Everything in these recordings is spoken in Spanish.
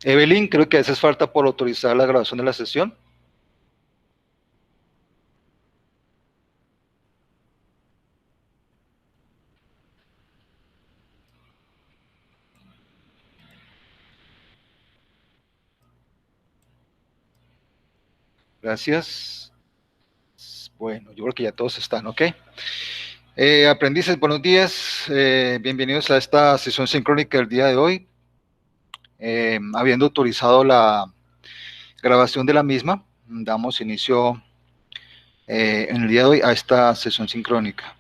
Evelyn, creo que haces falta por autorizar la grabación de la sesión. Gracias. Bueno, yo creo que ya todos están, ¿ok? Aprendices, buenos días. Bienvenidos a esta sesión sincrónica del día de hoy. Habiendo autorizado la grabación de la misma, damos inicio en el día de hoy a esta sesión sincrónica.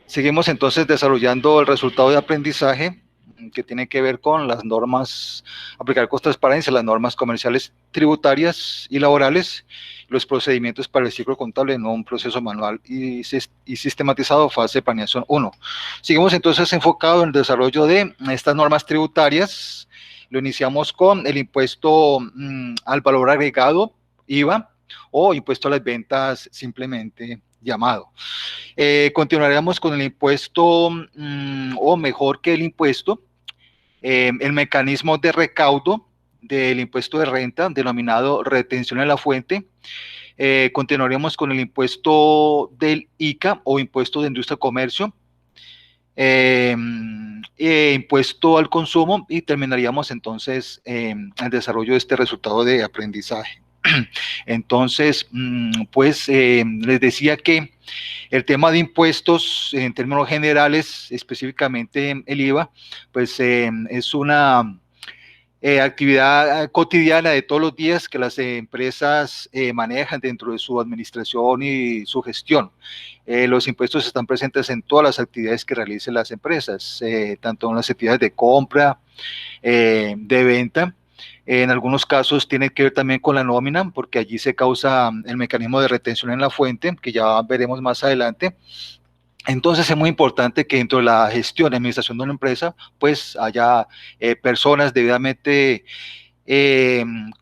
Seguimos entonces desarrollando el resultado de aprendizaje que tiene que ver con las normas, aplicar con transparencia las normas comerciales, tributarias y laborales, los procedimientos para el ciclo contable en un proceso manual y sistematizado, fase de planeación 1. Seguimos entonces enfocado en el desarrollo de estas normas tributarias. Lo iniciamos con el impuesto al valor agregado, IVA, o impuesto a las ventas simplemente llamado. Continuaremos con el impuesto, o mejor que el impuesto, el mecanismo de recaudo del impuesto de renta, denominado retención en la fuente. Continuaremos con el impuesto del ICA o impuesto de industria y comercio, impuesto al consumo, y terminaríamos entonces el desarrollo de este resultado de aprendizaje. Entonces, pues les decía que el tema de impuestos en términos generales, específicamente el IVA, pues es una actividad cotidiana de todos los días que las empresas manejan dentro de su administración y su gestión. Los impuestos están presentes en todas las actividades que realicen las empresas, tanto en las actividades de compra, de venta. En algunos casos tiene que ver también con la nómina, porque allí se causa el mecanismo de retención en la fuente, que ya veremos más adelante. Entonces es muy importante que dentro de la gestión y administración de una empresa, pues haya personas debidamente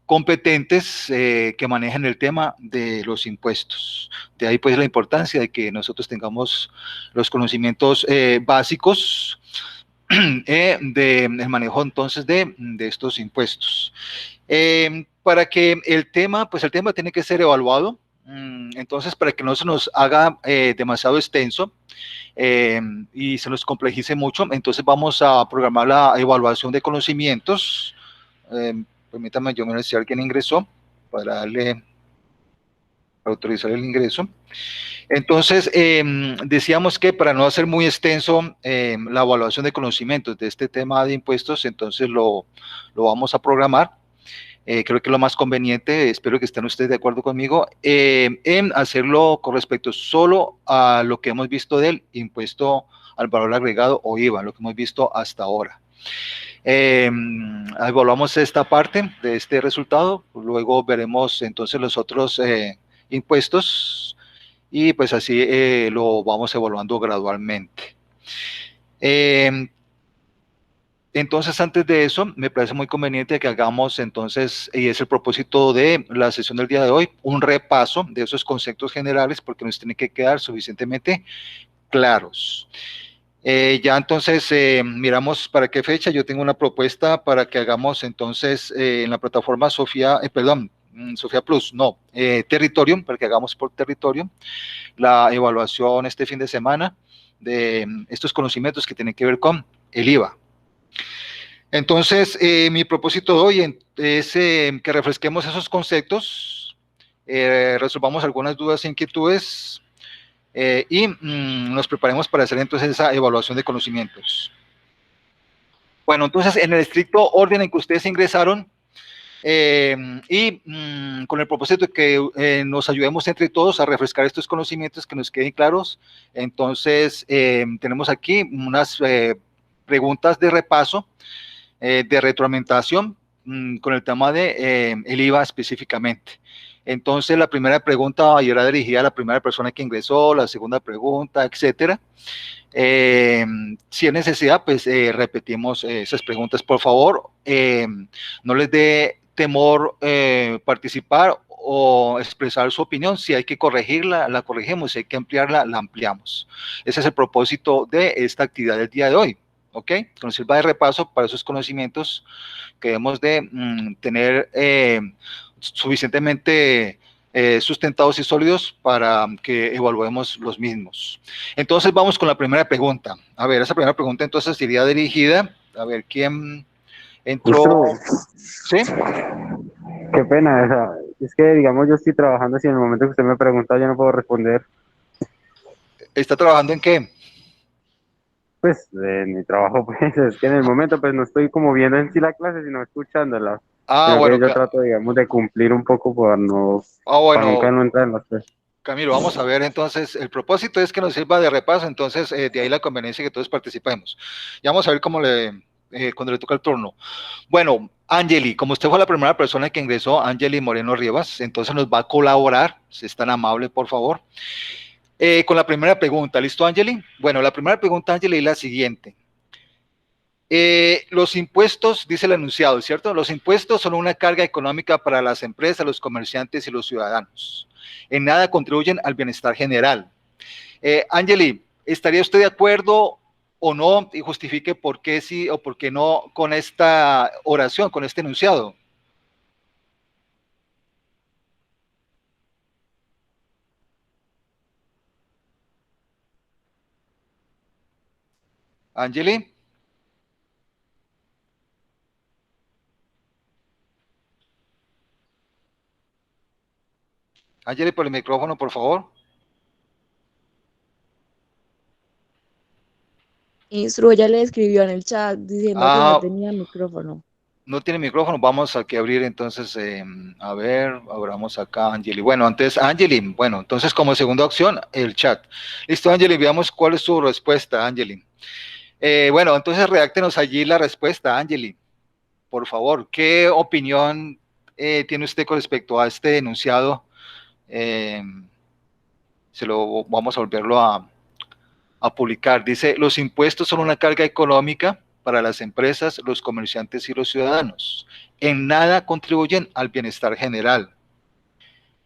competentes que manejen el tema de los impuestos. De ahí pues la importancia de que nosotros tengamos los conocimientos básicos del manejo entonces de estos impuestos. Para que pues el tema tiene que ser evaluado. Entonces, para que no se nos haga demasiado extenso y se nos complejice mucho, entonces vamos a programar la evaluación de conocimientos. Permítame, yo mirar si alguien ingresó para darle, para autorizar el ingreso. Entonces, decíamos que para no hacer muy extenso la evaluación de conocimientos de este tema de impuestos, entonces lo vamos a programar. Creo que lo más conveniente, espero que estén ustedes de acuerdo conmigo, en hacerlo con respecto solo a lo que hemos visto del impuesto al valor agregado o IVA, lo que hemos visto hasta ahora. Evaluamos esta parte de este resultado, luego veremos entonces los otros impuestos y pues así lo vamos evaluando gradualmente. Entonces, antes de eso, me parece muy conveniente que hagamos entonces, y es el propósito de la sesión del día de hoy, un repaso de esos conceptos generales porque nos tienen que quedar suficientemente claros. Ya entonces miramos para qué fecha. Yo tengo una propuesta para que hagamos entonces en la plataforma Sofía, Sofía Plus, no, Territorium, para que hagamos por Territorium la evaluación este fin de semana de estos conocimientos que tienen que ver con el IVA. Entonces, mi propósito de hoy es que refresquemos esos conceptos, resolvamos algunas dudas e inquietudes y nos preparemos para hacer entonces esa evaluación de conocimientos. Bueno, entonces, en el estricto orden en que ustedes ingresaron y con el propósito de que nos ayudemos entre todos a refrescar estos conocimientos, que nos queden claros, entonces tenemos aquí unas preguntas de repaso, de retroalimentación con el tema de el IVA específicamente. Entonces, la primera pregunta irá dirigida a la primera persona que ingresó, la segunda pregunta, etcétera. Si es necesidad, pues repetimos esas preguntas. Por favor, no les dé temor participar o expresar su opinión. Si hay que corregirla, la corregimos. Si hay que ampliarla, la ampliamos. Ese es el propósito de esta actividad del día de hoy. ¿Ok? Que nos sirva de repaso para esos conocimientos que debemos de tener suficientemente sustentados y sólidos para que evaluemos los mismos. Entonces vamos con la primera pregunta. A ver, esa primera pregunta entonces iría dirigida, a ver, ¿quién entró? Maestro, ¿Sí? qué pena, o sea, es que digamos yo estoy trabajando, si en el momento que usted me pregunta yo no puedo responder, ¿Está trabajando en qué? pues en mi trabajo pues es que en el momento pues no estoy como viendo en sí la clase, sino escuchándola, Ah, sino que bueno, yo trato digamos de cumplir un poco para nunca bueno, no entrar en las clases. Camilo, vamos a ver entonces, el propósito es que nos sirva de repaso, entonces de ahí la conveniencia que todos participemos. Ya vamos a ver cómo cuando le toca el turno. Bueno, Angeli, como usted fue la primera persona que ingresó, Angeli Moreno Rivas, entonces nos va a colaborar, si es tan amable, por favor, con la primera pregunta. ¿Listo, Angeli? Bueno, la primera pregunta, Angeli, es la siguiente. Los impuestos, dice el enunciado, ¿cierto? Los impuestos son una carga económica para las empresas, los comerciantes y los ciudadanos. En nada contribuyen al bienestar general. Angeli, ¿estaría usted de acuerdo o no? Y justifique por qué sí o por qué no con esta oración, con este enunciado. Angeli, Angeli, por el micrófono, por favor. Instru, ya le escribió en el chat diciendo que no Ah, tenía micrófono. no tiene micrófono, vamos a que abrir entonces, a ver, abramos acá, Angeli. Bueno, antes, Angeli, bueno, entonces como segunda opción, el chat. Listo, Angeli, veamos cuál es su respuesta, Angeli. Bueno, entonces redáctenos allí la respuesta, Angeli, por favor. ¿Qué opinión tiene usted con respecto a este enunciado? Eh, Se lo vamos a volverlo a publicar. Dice, los impuestos son una carga económica para las empresas, los comerciantes y los ciudadanos. En nada contribuyen al bienestar general.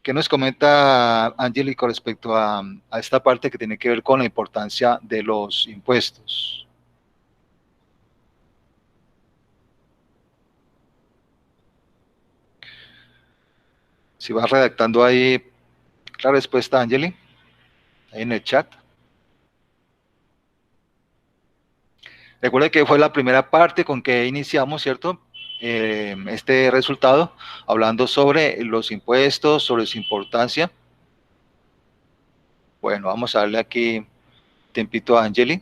¿Qué nos comenta Angélica respecto a esta parte que tiene que ver con la importancia de los impuestos? Si vas redactando ahí la respuesta, Angeli, ahí en el chat. Recuerda que fue la primera parte con que iniciamos, ¿cierto? Este resultado, hablando sobre los impuestos, sobre su importancia. Bueno, vamos a darle aquí tiempito a Angeli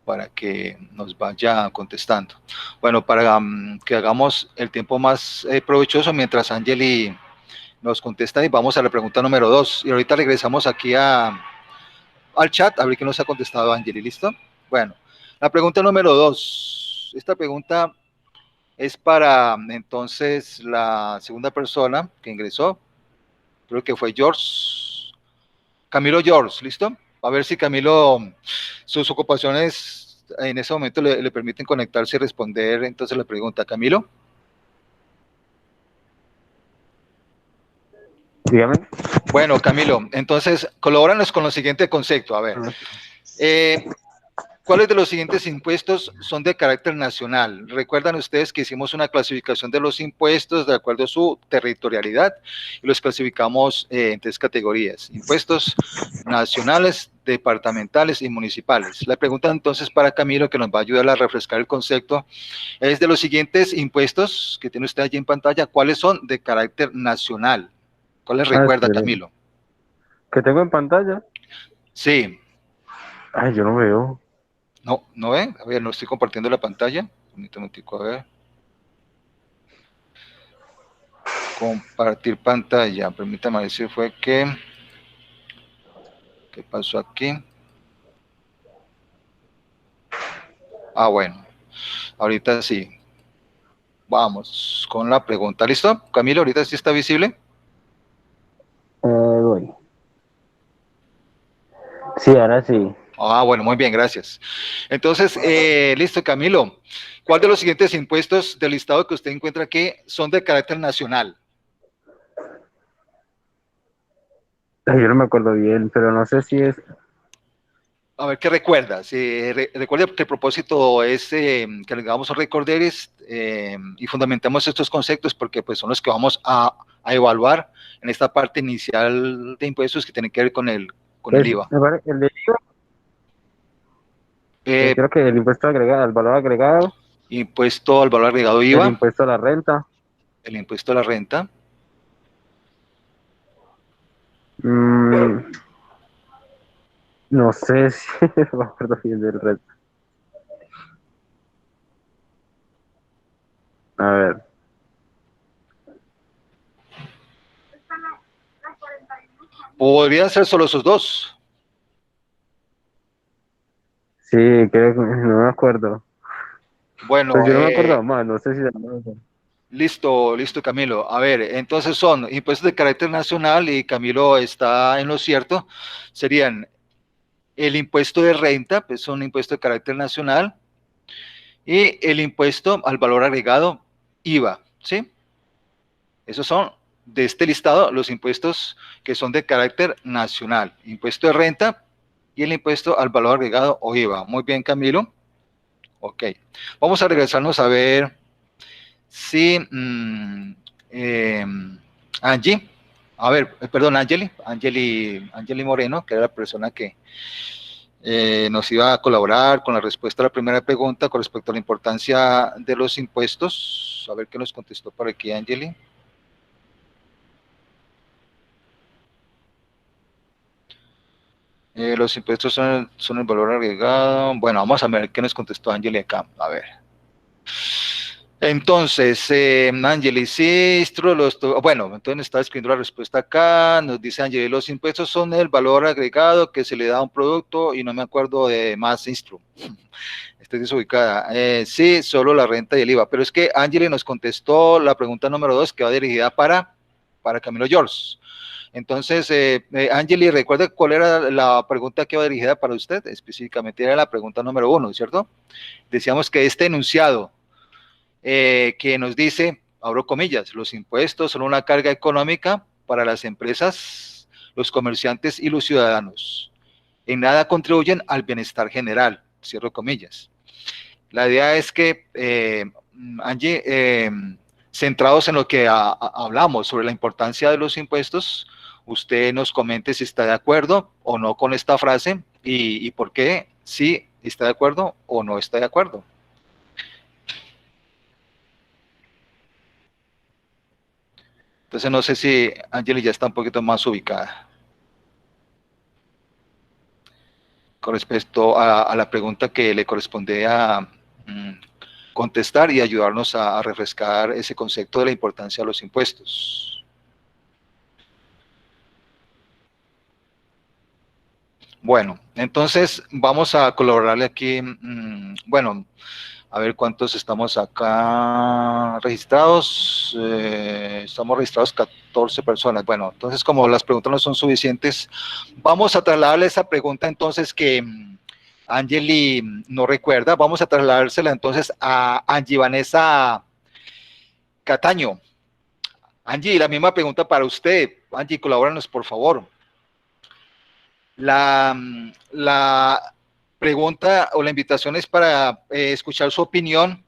para que nos vaya contestando. Bueno, para que hagamos el tiempo más provechoso mientras Angeli nos contesta y vamos a la pregunta número 2. Y ahorita regresamos aquí al chat a ver qué nos ha contestado Angeli, ¿listo? Bueno, la pregunta número 2. Esta pregunta es para entonces la segunda persona que ingresó, creo que fue George, Camilo George, ¿listo? A ver si Camilo, sus ocupaciones en ese momento le permiten conectarse y responder entonces la pregunta. Camilo. Dígame. Bueno, Camilo, entonces colabóranos con lo siguiente concepto. A ver, eh, ¿cuáles de los siguientes impuestos son de carácter nacional? Recuerdan ustedes que hicimos una clasificación de los impuestos de acuerdo a su territorialidad y los clasificamos en tres categorías: impuestos nacionales, departamentales y municipales. La pregunta entonces para Camilo, que nos va a ayudar a refrescar el concepto, es de los siguientes impuestos que tiene usted allí en pantalla, ¿cuáles son de carácter nacional? ¿Cuáles recuerda, Espere. Camilo? ¿Que tengo en pantalla? Sí, Ay, yo no veo. no, ¿no ven? A ver, no estoy compartiendo la pantalla. Permítame un tico, a ver. Compartir pantalla. Permítame ver si fue que... ¿Qué pasó aquí? Ah, bueno. Ahorita sí. Vamos con la pregunta. ¿Listo? Camilo, ahorita sí está visible. Voy. Sí, ahora sí. Ah, bueno, muy bien, gracias. Entonces, listo, Camilo. ¿Cuál de los siguientes impuestos del listado que usted encuentra aquí son de carácter nacional? Ay, yo no me acuerdo bien, pero no sé si es... A ver, ¿qué recuerdas? Recuerda que el propósito es que le hagamos un recorderis y fundamentemos estos conceptos porque pues, son los que vamos a evaluar en esta parte inicial de impuestos que tienen que ver con el Pues, IVA. el de IVA, Eh, creo que el impuesto agregado, al valor agregado, impuesto al valor agregado el IVA, impuesto a la renta, el impuesto a la renta, mm, no sé si me acuerdo bien del resto. A ver, podrían ser solo esos dos. sí, creo que no me acuerdo. Pues Bueno, yo no me acuerdo más, no sé si... listo, listo, Camilo. A ver, entonces son impuestos de carácter nacional y Camilo está en lo cierto. Serían el impuesto de renta, pues es un impuesto de carácter nacional, y el impuesto al valor agregado, IVA, ¿sí? Esos son de este listado los impuestos que son de carácter nacional. Impuesto de renta y el impuesto al valor agregado o IVA. Muy bien, Camilo. Ok. Vamos a regresarnos a ver si eh, Angie, a ver, perdón, Angeli Moreno, que era la persona que nos iba a colaborar con la respuesta a la primera pregunta con respecto a la importancia de los impuestos. A ver qué nos contestó por aquí, Angeli. Los impuestos son el valor agregado. Bueno, vamos a ver qué nos contestó Angeli acá. A ver. Entonces, Angeli, sí, bueno, entonces está escribiendo la respuesta acá, nos dice Angeli, los impuestos son el valor agregado que se le da a un producto y no me acuerdo de más instru. Estoy desubicada. Sí, solo la renta y el IVA, pero es que Angeli nos contestó la pregunta número 2 que va dirigida para Camilo George. Entonces, Angeli, ¿recuerda cuál era la pregunta que va dirigida para usted? Específicamente era la pregunta número 1, ¿cierto? Decíamos que este enunciado que nos dice, abro comillas, los impuestos son una carga económica para las empresas, los comerciantes y los ciudadanos. En nada contribuyen al bienestar general, cierro comillas. La idea es que, Angie, centrados en lo que hablamos sobre la importancia de los impuestos, usted nos comente si está de acuerdo o no con esta frase y por qué, si está de acuerdo o no está de acuerdo. Entonces no sé si Angeli ya está un poquito más ubicada con respecto a la pregunta que le corresponde a contestar y ayudarnos a refrescar ese concepto de la importancia de los impuestos. Bueno, entonces vamos a colaborarle aquí, bueno, a ver cuántos estamos acá registrados. Estamos registrados 14 personas. Bueno, entonces como las preguntas no son suficientes, vamos a trasladarle esa pregunta entonces que Angeli no recuerda. Vamos a trasladársela entonces a Angie Vanessa Cataño. Angie, la misma pregunta para usted. Angie, colabóranos por favor. La pregunta o la invitación es para escuchar su opinión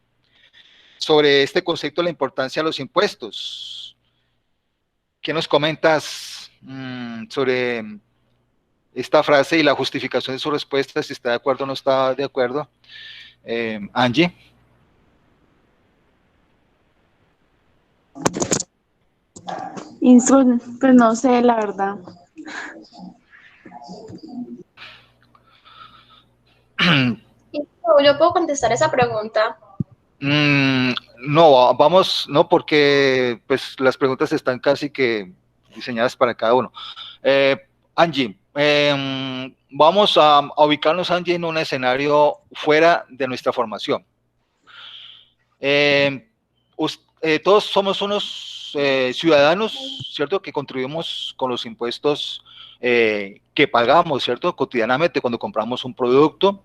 sobre este concepto de la importancia de los impuestos. ¿Qué nos comentas sobre esta frase y la justificación de su respuesta, si está de acuerdo o no está de acuerdo? Angie. Pues no sé, la verdad. Yo puedo contestar esa pregunta. No, vamos, no, porque pues las preguntas están casi que diseñadas para cada uno. Angie, vamos a ubicarnos, Angie, en un escenario fuera de nuestra formación. Todos somos unos ciudadanos, ¿cierto?, que contribuimos con los impuestos que pagamos, ¿cierto?, cotidianamente cuando compramos un producto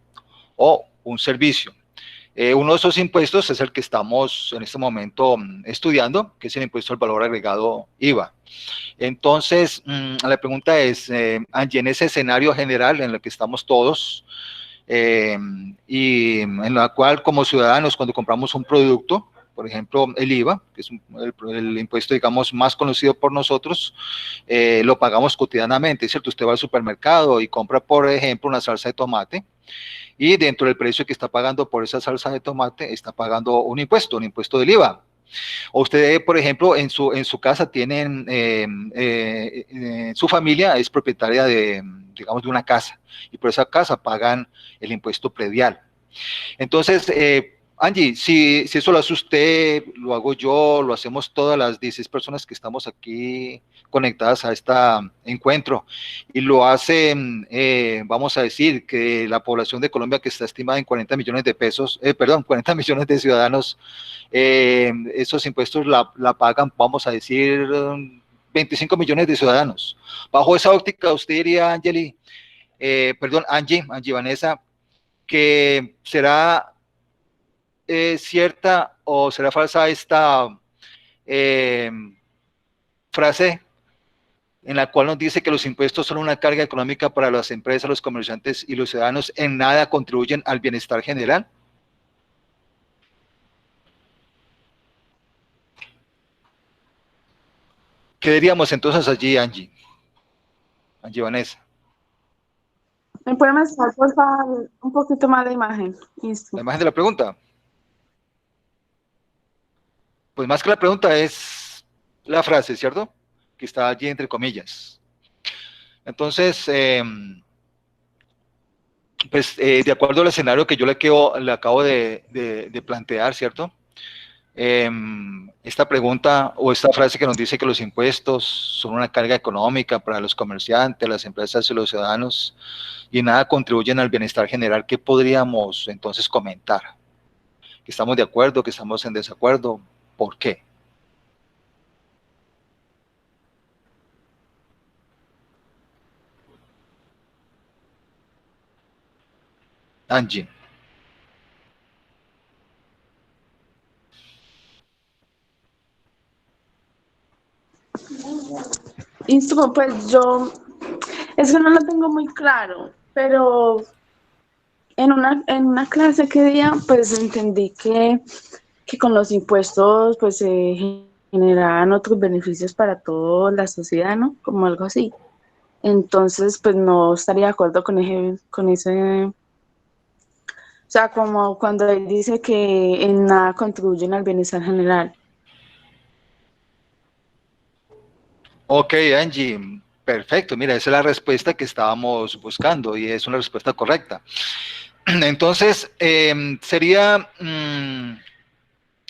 o un servicio. Uno de esos impuestos es el que estamos en este momento estudiando, que es el impuesto al valor agregado IVA. Entonces, la pregunta es, Angie, en ese escenario general en el que estamos todos, y en la cual como ciudadanos cuando compramos un producto, por ejemplo el IVA, que es el impuesto digamos más conocido por nosotros, lo pagamos cotidianamente, ¿cierto? Usted va al supermercado y compra por ejemplo una salsa de tomate, y dentro del precio que está pagando por esa salsa de tomate está pagando un impuesto del IVA. O usted, por ejemplo, en su casa tienen, su familia es propietaria de, digamos, de una casa, y por esa casa pagan el impuesto predial. Entonces, Angie, si eso lo hace usted, lo hago yo, lo hacemos todas las 16 personas que estamos aquí conectadas a este encuentro, y lo hacen, vamos a decir, que la población de Colombia, que está estimada en 40 millones de pesos, 40 millones de ciudadanos, esos impuestos la pagan, vamos a decir, 25 millones de ciudadanos. Bajo esa óptica, usted diría, Angie, Vanessa, que será cierta o será falsa esta frase en la cual nos dice que los impuestos son una carga económica para las empresas, los comerciantes y los ciudadanos, en nada contribuyen al bienestar general. ¿Qué diríamos entonces allí, Angie Vanessa? ¿Me puede mostrar, por favor, un poquito más de imagen? Listo. La imagen de la pregunta. Pues más que la pregunta es la frase, ¿cierto? Que está allí entre comillas. Entonces, pues de acuerdo al escenario que yo le acabo de plantear, ¿cierto? Esta pregunta o esta frase que nos dice que los impuestos son una carga económica para los comerciantes, las empresas y los ciudadanos y nada contribuyen al bienestar general, ¿qué podríamos entonces comentar? ¿Que estamos de acuerdo, que estamos en desacuerdo? ¿Por qué? Angie. Listo, pues yo, eso no lo tengo muy claro, pero en una clase que día, pues entendí que con los impuestos, pues se generaban otros beneficios para toda la sociedad, ¿no? Como algo así. Entonces, pues no estaría de acuerdo con ese, o sea, como cuando él dice que en nada contribuyen al bienestar general. Ok, Angie, perfecto. Mira, esa es la respuesta que estábamos buscando y es una respuesta correcta. Entonces, sería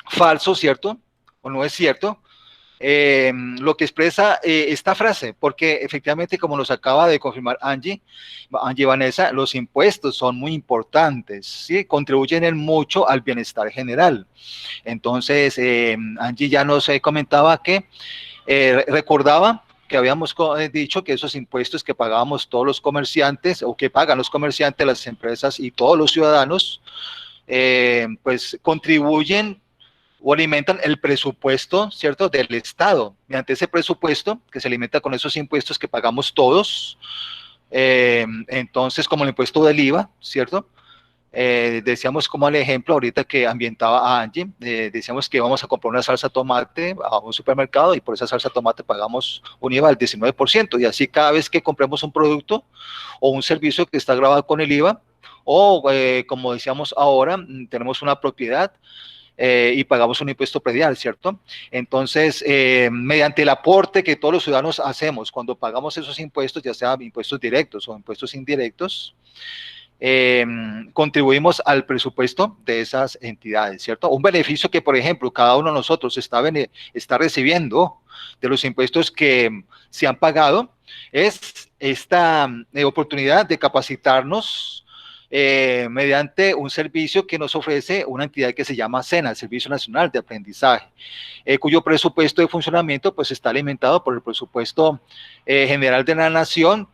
falso, ¿cierto? ¿O no es cierto? Lo que expresa esta frase, porque efectivamente, como nos acaba de confirmar Angie Vanessa, los impuestos son muy importantes, ¿sí? Contribuyen en mucho al bienestar general. Entonces, Angie ya nos comentaba que recordaba que habíamos dicho que esos impuestos que pagábamos todos los comerciantes o que pagan los comerciantes, las empresas y todos los ciudadanos, pues contribuyen o alimentan el presupuesto, ¿cierto?, del Estado. Mediante ese presupuesto que se alimenta con esos impuestos que pagamos todos, entonces como el impuesto del IVA, ¿cierto? Decíamos como el ejemplo ahorita que ambientaba a Angie, decíamos que vamos a comprar una salsa de tomate a un supermercado y por esa salsa de tomate pagamos un IVA del 19%, y así cada vez que compremos un producto o un servicio que está grabado con el IVA, o como decíamos ahora, tenemos una propiedad y pagamos un impuesto predial, ¿cierto? Entonces, mediante el aporte que todos los ciudadanos hacemos cuando pagamos esos impuestos, ya sea impuestos directos o impuestos indirectos, contribuimos al presupuesto de esas entidades, ¿cierto? Un beneficio que, por ejemplo, cada uno de nosotros está recibiendo de los impuestos que se han pagado es esta oportunidad de capacitarnos mediante un servicio que nos ofrece una entidad que se llama SENA, el Servicio Nacional de Aprendizaje, cuyo presupuesto de funcionamiento pues está alimentado por el presupuesto general de la nación,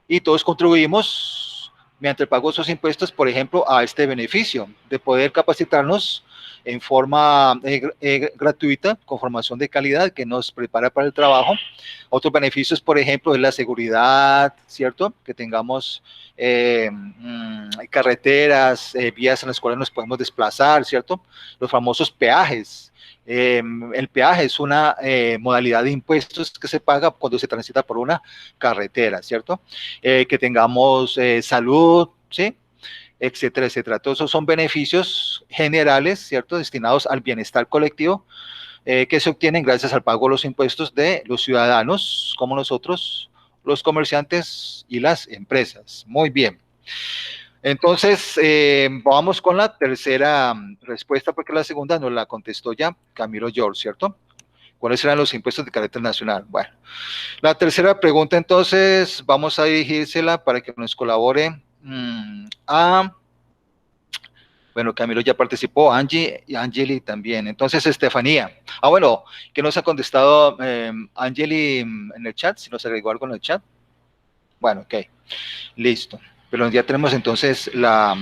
y todos contribuimos mediante el pago de esos impuestos, por ejemplo, a este beneficio de poder capacitarnos en forma gratuita, con formación de calidad que nos prepara para el trabajo. Otros beneficios, por ejemplo, es la seguridad, ¿cierto? Que tengamos carreteras, vías en las cuales nos podemos desplazar, ¿cierto? Los famosos peajes. El peaje es una modalidad de impuestos que se paga cuando se transita por una carretera, ¿cierto? Que tengamos salud, ¿sí? Etcétera, etcétera. Todos esos son beneficios generales, ¿cierto? Destinados al bienestar colectivo que se obtienen gracias al pago de los impuestos de los ciudadanos, como nosotros, los comerciantes y las empresas. Muy bien. Entonces, vamos con la tercera respuesta, porque la segunda nos la contestó ya Camilo George, ¿cierto? ¿Cuáles eran los impuestos de carácter nacional? Bueno, la tercera pregunta, entonces, vamos a dirigírsela para que nos colabore bueno, Camilo ya participó, Angie y Angeli también. Entonces, Estefanía. Bueno, ¿qué nos ha contestado Angeli en el chat? Si nos agregó algo en el chat. Bueno, ok, listo. Pero ya tenemos entonces la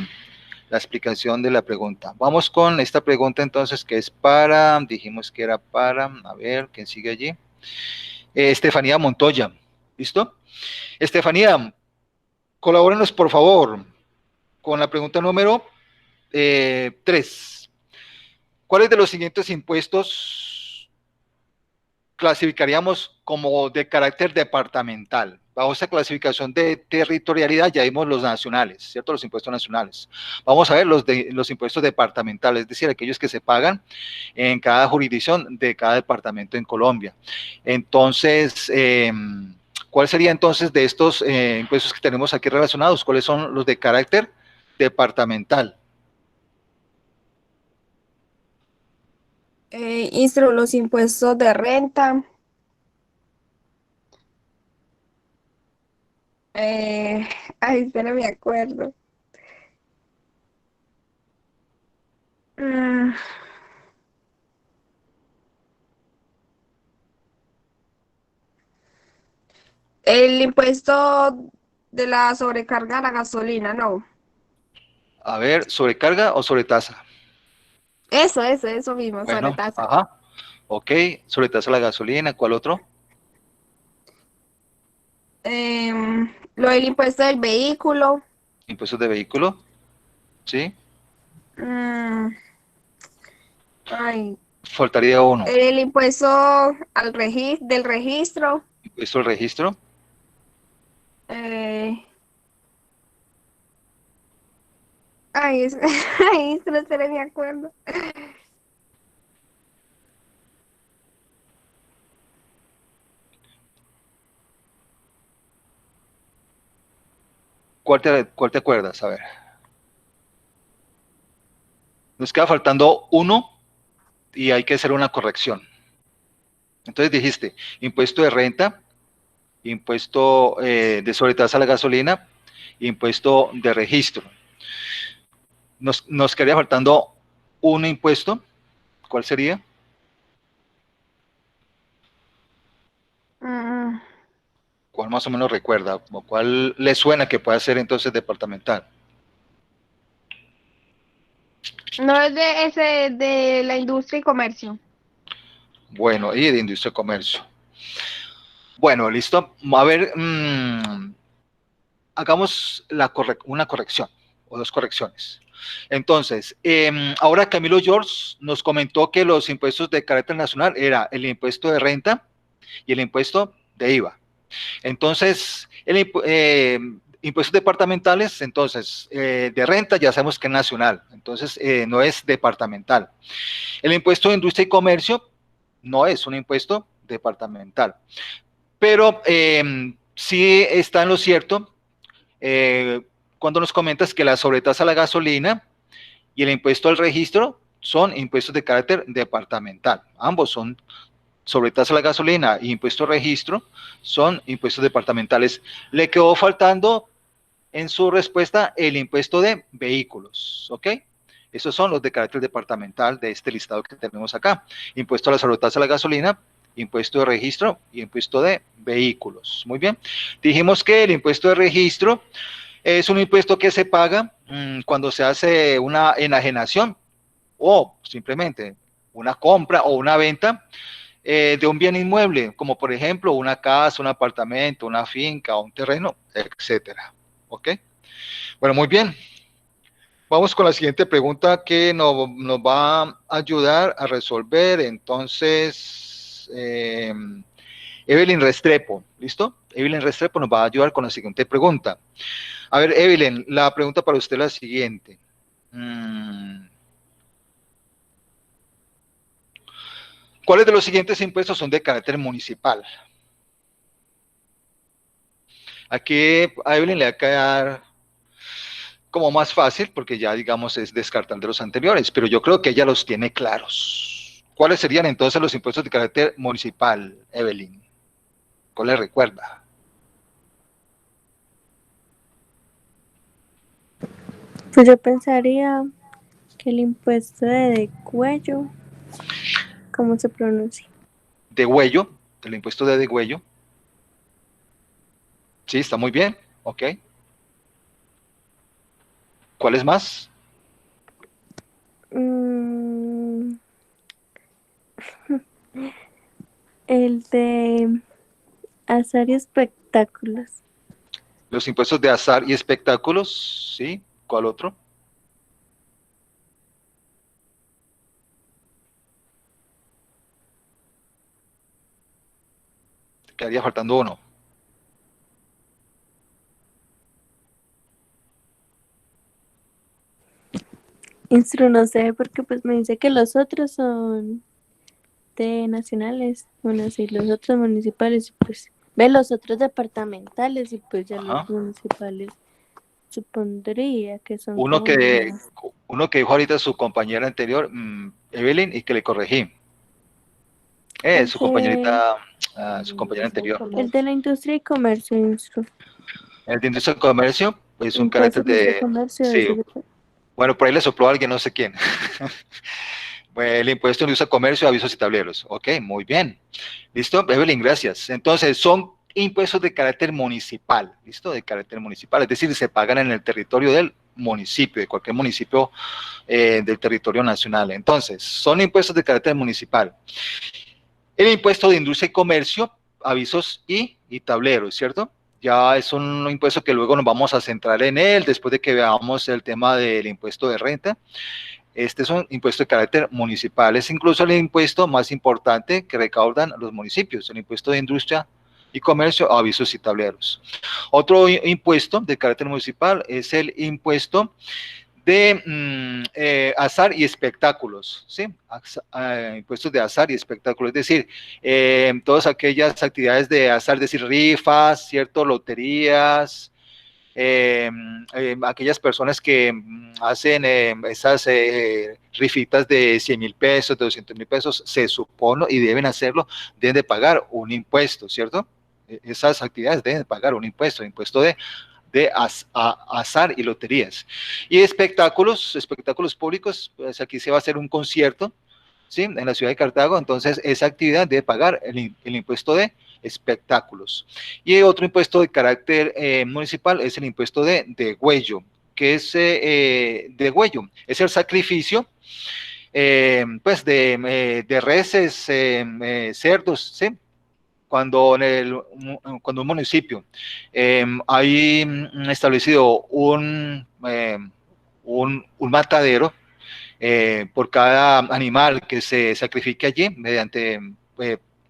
explicación de la pregunta. Vamos con esta pregunta entonces, que es para, dijimos que era para, a ver, ¿quién sigue allí? Estefanía Montoya, ¿listo? Estefanía, colabórenos por favor con la pregunta número 3. ¿Cuáles de los siguientes impuestos clasificaríamos como de carácter departamental? Bajo esta clasificación de territorialidad ya vimos los nacionales, ¿cierto? Los impuestos nacionales. Vamos a ver los impuestos departamentales, es decir, aquellos que se pagan en cada jurisdicción de cada departamento en Colombia. Entonces, ¿cuál sería entonces de estos impuestos que tenemos aquí relacionados? ¿Cuáles son los de carácter departamental? Los impuestos de renta. Espera, me acuerdo. Mm, El impuesto de la sobrecarga a la gasolina, no. A ver, ¿sobrecarga o sobretasa? Eso mismo, Bueno, sobretasa. ajá, ok, sobretasa la gasolina, ¿cuál otro? Lo del impuesto del vehículo. Impuestos de vehículo, ¿sí? Mm, Ay, Faltaría uno. el impuesto del registro. Impuesto al registro, Eh, esto no se me acuerdo. ¿cuál te acuerdas? A ver. Nos queda faltando uno y hay que hacer una corrección. Entonces dijiste, impuesto de renta, impuesto de sobretasa a la gasolina, impuesto de registro. Nos quedaría faltando un impuesto. ¿Cuál sería? Mm, ¿Cuál más o menos recuerda? ¿O cuál le suena que pueda ser entonces departamental? No es de ese de la industria y comercio. Bueno, y de industria y comercio. Bueno, listo. A ver, hagamos una corrección o dos correcciones. Entonces, ahora Camilo George nos comentó que los impuestos de carácter nacional era el impuesto de renta y el impuesto de IVA. Entonces, impuestos departamentales, entonces, de renta ya sabemos que es nacional, entonces no es departamental. El impuesto de industria y comercio no es un impuesto departamental, pero sí está en lo cierto cuando nos comentas que la sobretasa a la gasolina y el impuesto al registro son impuestos de carácter departamental. Ambos son sobretasa a la gasolina y impuesto al registro son impuestos departamentales. Le quedó faltando en su respuesta el impuesto de vehículos, ¿ok? Esos son los de carácter departamental de este listado que tenemos acá. Impuesto a la sobretasa a la gasolina, impuesto de registro y impuesto de vehículos. Muy bien. Dijimos que el impuesto de registro es un impuesto que se paga cuando se hace una enajenación o simplemente una compra o una venta de un bien inmueble, como por ejemplo una casa, un apartamento, una finca, un terreno, etcétera. ¿Ok? Bueno, muy bien. Vamos con la siguiente pregunta que nos va a ayudar a resolver. Entonces, Evelyn Restrepo, ¿listo? Evelyn Restrepo nos va a ayudar con la siguiente pregunta. A ver, Evelyn, la pregunta para usted es la siguiente. ¿Cuáles de los siguientes impuestos son de carácter municipal? Aquí a Evelyn le va a quedar como más fácil, porque ya, digamos, es descartar de los anteriores, pero yo creo que ella los tiene claros. ¿Cuáles serían entonces los impuestos de carácter municipal, Evelyn? ¿Cuál le recuerda? Pues yo pensaría que el impuesto de cuello, ¿cómo se pronuncia? Degüello, el impuesto de degüello. Sí, está muy bien, ok. ¿Cuáles más? El de azar y espectáculos. Los impuestos de azar y espectáculos, ¿sí? ¿Cuál otro? Quedaría faltando uno. Instru, no sé, porque pues me dice que los otros son de nacionales, bueno, sí, los otros municipales, y pues ve los otros departamentales y pues ya Ajá. los municipales supondría que son Uno como que, más. uno que dijo ahorita su compañera anterior, Evelyn, y que le corregí. El Su de, compañerita, su compañera anterior. el de la industria y comercio, Instru. El de industria y comercio es un Impuesto carácter de industria y de, comercio, sí, ese bueno, por ahí le sopló a alguien, no sé quién. Bueno, el impuesto de industria y comercio, avisos y tableros. Ok, muy bien. ¿Listo? Evelyn, gracias. Entonces, son impuestos de carácter municipal, ¿listo? De carácter municipal, es decir, se pagan en el territorio del municipio, de cualquier municipio del territorio nacional. Entonces, son impuestos de carácter municipal. El impuesto de industria y comercio, avisos y tableros, ¿cierto? Ya es un impuesto que luego nos vamos a centrar en él después de que veamos el tema del impuesto de renta. Este es un impuesto de carácter municipal, es incluso el impuesto más importante que recaudan los municipios, el impuesto de industria y comercio, avisos y tableros. Otro impuesto de carácter municipal es el impuesto de azar y espectáculos, ¿sí? Impuestos de azar y espectáculos, es decir, todas aquellas actividades de azar, es decir, rifas, ¿cierto? Loterías, aquellas personas que hacen esas rifitas de 100,000 pesos, de 200,000 pesos, se supone y deben hacerlo, deben de pagar un impuesto, ¿cierto? Esas actividades deben de pagar un impuesto, azar y loterías. Y espectáculos públicos, pues aquí se va a hacer un concierto, ¿sí? En la ciudad de Cartago, entonces esa actividad debe pagar el impuesto de espectáculos. Y otro impuesto de carácter municipal es el impuesto de degüello, que es degüello, es el sacrificio pues de reses, cerdos, ¿sí? Cuando cuando un municipio hay establecido un matadero por cada animal que se sacrifique allí mediante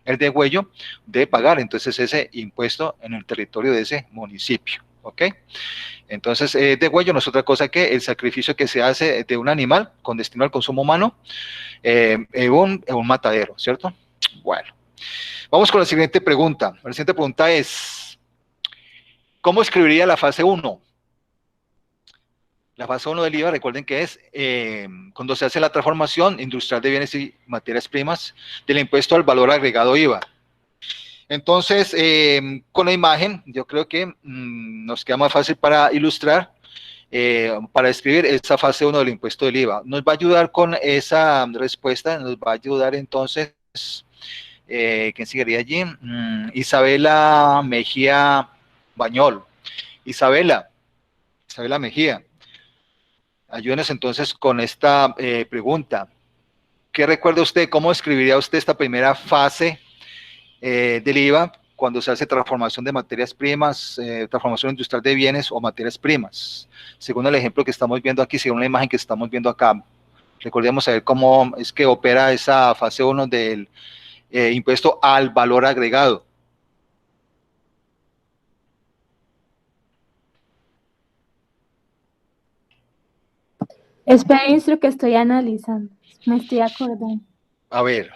el degüello, de pagar entonces ese impuesto en el territorio de ese municipio. ¿Ok? Entonces, degüello no es otra cosa que el sacrificio que se hace de un animal con destino al consumo humano en un matadero, ¿cierto? Bueno. Vamos con la siguiente pregunta. La siguiente pregunta es, ¿cómo escribiría la fase 1? La fase 1 del IVA, recuerden que es cuando se hace la transformación industrial de bienes y materias primas del impuesto al valor agregado IVA. Entonces, con la imagen, yo creo que nos queda más fácil para ilustrar, para escribir esa fase 1 del impuesto del IVA. Nos va a ayudar con esa respuesta, nos va a ayudar entonces, ¿quién seguiría allí? Isabela Mejía Bañol. Isabela Mejía, ayúdenos entonces con esta pregunta. ¿Qué recuerda usted? ¿Cómo escribiría usted esta primera fase del IVA cuando se hace transformación de materias primas, transformación industrial de bienes o materias primas? Según el ejemplo que estamos viendo aquí, según la imagen que estamos viendo acá, recordemos saber cómo es que opera esa fase 1 del impuesto al valor agregado. Espera, Instru, que estoy analizando. Me estoy acordando. A ver.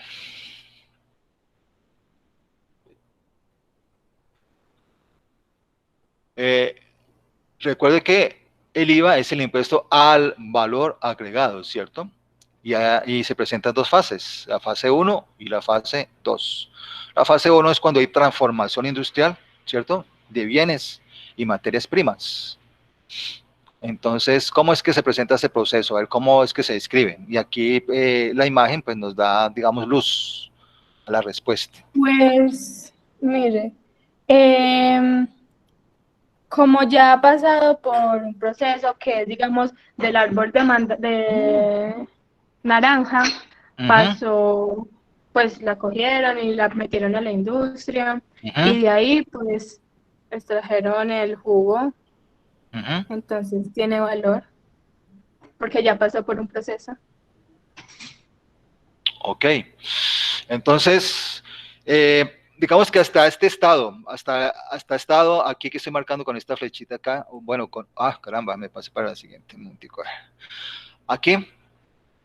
Recuerde que el IVA es el impuesto al valor agregado, ¿cierto? Y se presentan dos fases, la fase 1 y la fase 2. La fase 1 es cuando hay transformación industrial, ¿cierto? De bienes y materias primas. Entonces, ¿cómo es que se presenta ese proceso? A ver, ¿cómo es que se describe? Y aquí la imagen pues nos da, digamos, luz a la respuesta. Pues, mire, como ya ha pasado por un proceso que es, digamos, del árbol de naranja, pasó, pues la cogieron y la metieron a la industria, y de ahí, pues, extrajeron el jugo, entonces tiene valor, porque ya pasó por un proceso. Ok, entonces, digamos que hasta este estado, hasta estado, aquí que estoy marcando con esta flechita acá, bueno, caramba, me pasé para la siguiente, momentico. Aquí,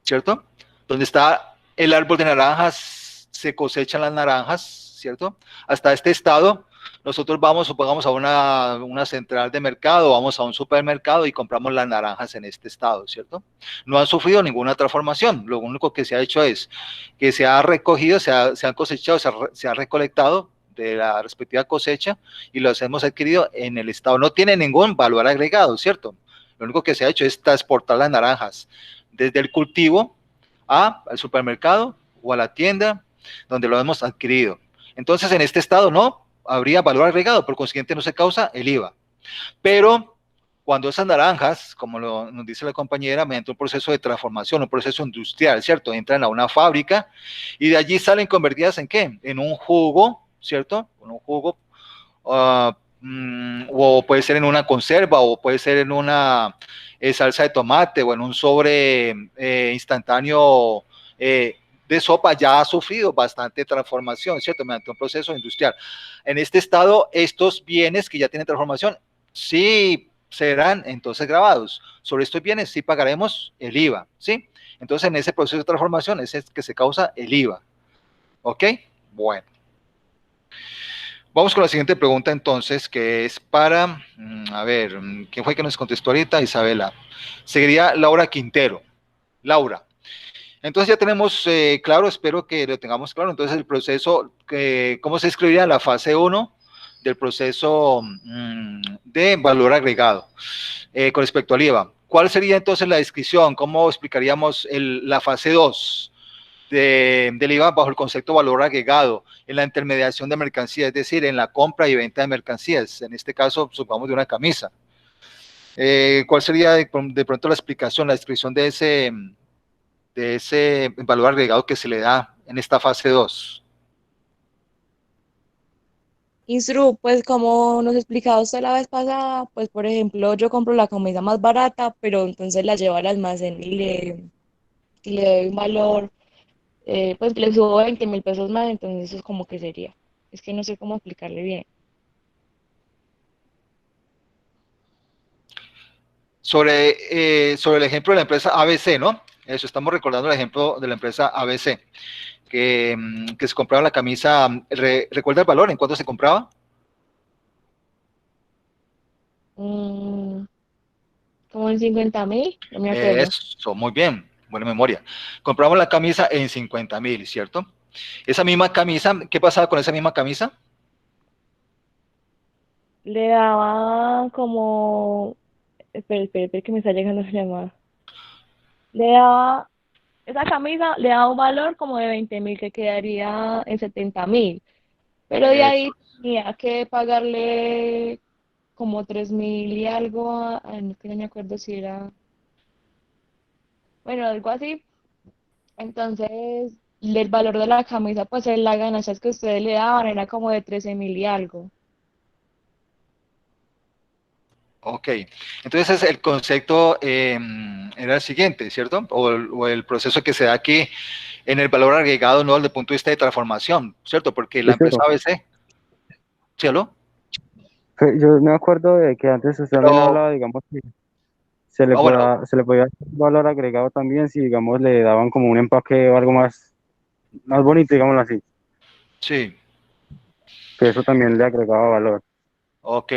¿cierto? Donde está el árbol de naranjas, se cosechan las naranjas, ¿cierto? Hasta este estado, nosotros vamos, supongamos, a una central de mercado, vamos a un supermercado y compramos las naranjas en este estado, ¿cierto? No han sufrido ninguna transformación, lo único que se ha hecho es que se ha recogido, se han cosechado, se ha recolectado de la respectiva cosecha y los hemos adquirido en el estado. No tiene ningún valor agregado, ¿cierto? Lo único que se ha hecho es transportar las naranjas desde el cultivo al supermercado o a la tienda donde lo hemos adquirido. Entonces, en este estado no habría valor agregado, por consiguiente no se causa el IVA. Pero cuando esas naranjas, como nos dice la compañera, mediante un proceso de transformación, un proceso industrial, ¿cierto? Entran a una fábrica y de allí salen convertidas ¿en qué? En un jugo, ¿cierto? En un jugo, o puede ser en una conserva, o puede ser en una salsa de tomate, o en un sobre instantáneo de sopa, ya ha sufrido bastante transformación, ¿cierto? Mediante un proceso industrial. En este estado, estos bienes que ya tienen transformación, sí serán entonces grabados. Sobre estos bienes sí pagaremos el IVA, ¿sí? Entonces, en ese proceso de transformación es el que se causa el IVA. ¿Ok? Bueno. Vamos con la siguiente pregunta entonces, que es para, a ver, ¿quién fue que nos contestó ahorita? Isabela. Seguiría Laura Quintero. Laura. Entonces ya tenemos claro, espero que lo tengamos claro, entonces el proceso, ¿cómo se escribiría la fase 1 del proceso de valor agregado con respecto al IVA? ¿Cuál sería entonces la descripción? ¿Cómo explicaríamos la fase 2 del IVA bajo el concepto de valor agregado en la intermediación de mercancías, es decir, en la compra y venta de mercancías, en este caso, supongamos de una camisa? ¿Cuál sería de pronto la explicación, la descripción de ese valor agregado que se le da en esta fase 2? Instru, pues como nos explicaba usted la vez pasada, pues por ejemplo yo compro la camisa más barata, pero entonces la llevo al almacén y le doy un valor, pues le subo 20.000 pesos más, entonces eso es como que sería. Es que no sé cómo explicarle bien. Sobre el ejemplo de la empresa ABC, ¿no? Eso, estamos recordando el ejemplo de la empresa ABC, que se compraba la camisa, ¿recuerda el valor? ¿En cuánto se compraba? Como en 50.000, no me acuerdo. Eso, muy bien, buena memoria. Compramos la camisa en 50.000, ¿cierto? Esa misma camisa, ¿qué pasaba con esa misma camisa? le daba como, espera, que me está llegando la llamada. Le daba, esa camisa le daba un valor como de 20.000 que quedaría en 70.000, pero de Eso. ahí tenía que pagarle como 3.000 y algo, ay, no, que no me acuerdo si era, bueno, algo así. Entonces, el valor de la camisa, pues la ganancia que ustedes le daban era como de 13.000 y algo. Ok, entonces el concepto era el siguiente, ¿cierto? O el proceso que se da aquí en el valor agregado, no desde el punto de vista de transformación, ¿cierto? Porque la Listo. empresa ABC, ¿cielo? Yo me acuerdo de que antes usted también Pero, hablaba, digamos, que bueno, se le podía dar valor agregado también si, digamos, le daban como un empaque o algo más bonito, digámoslo así, sí, que eso también le agregaba valor. ok.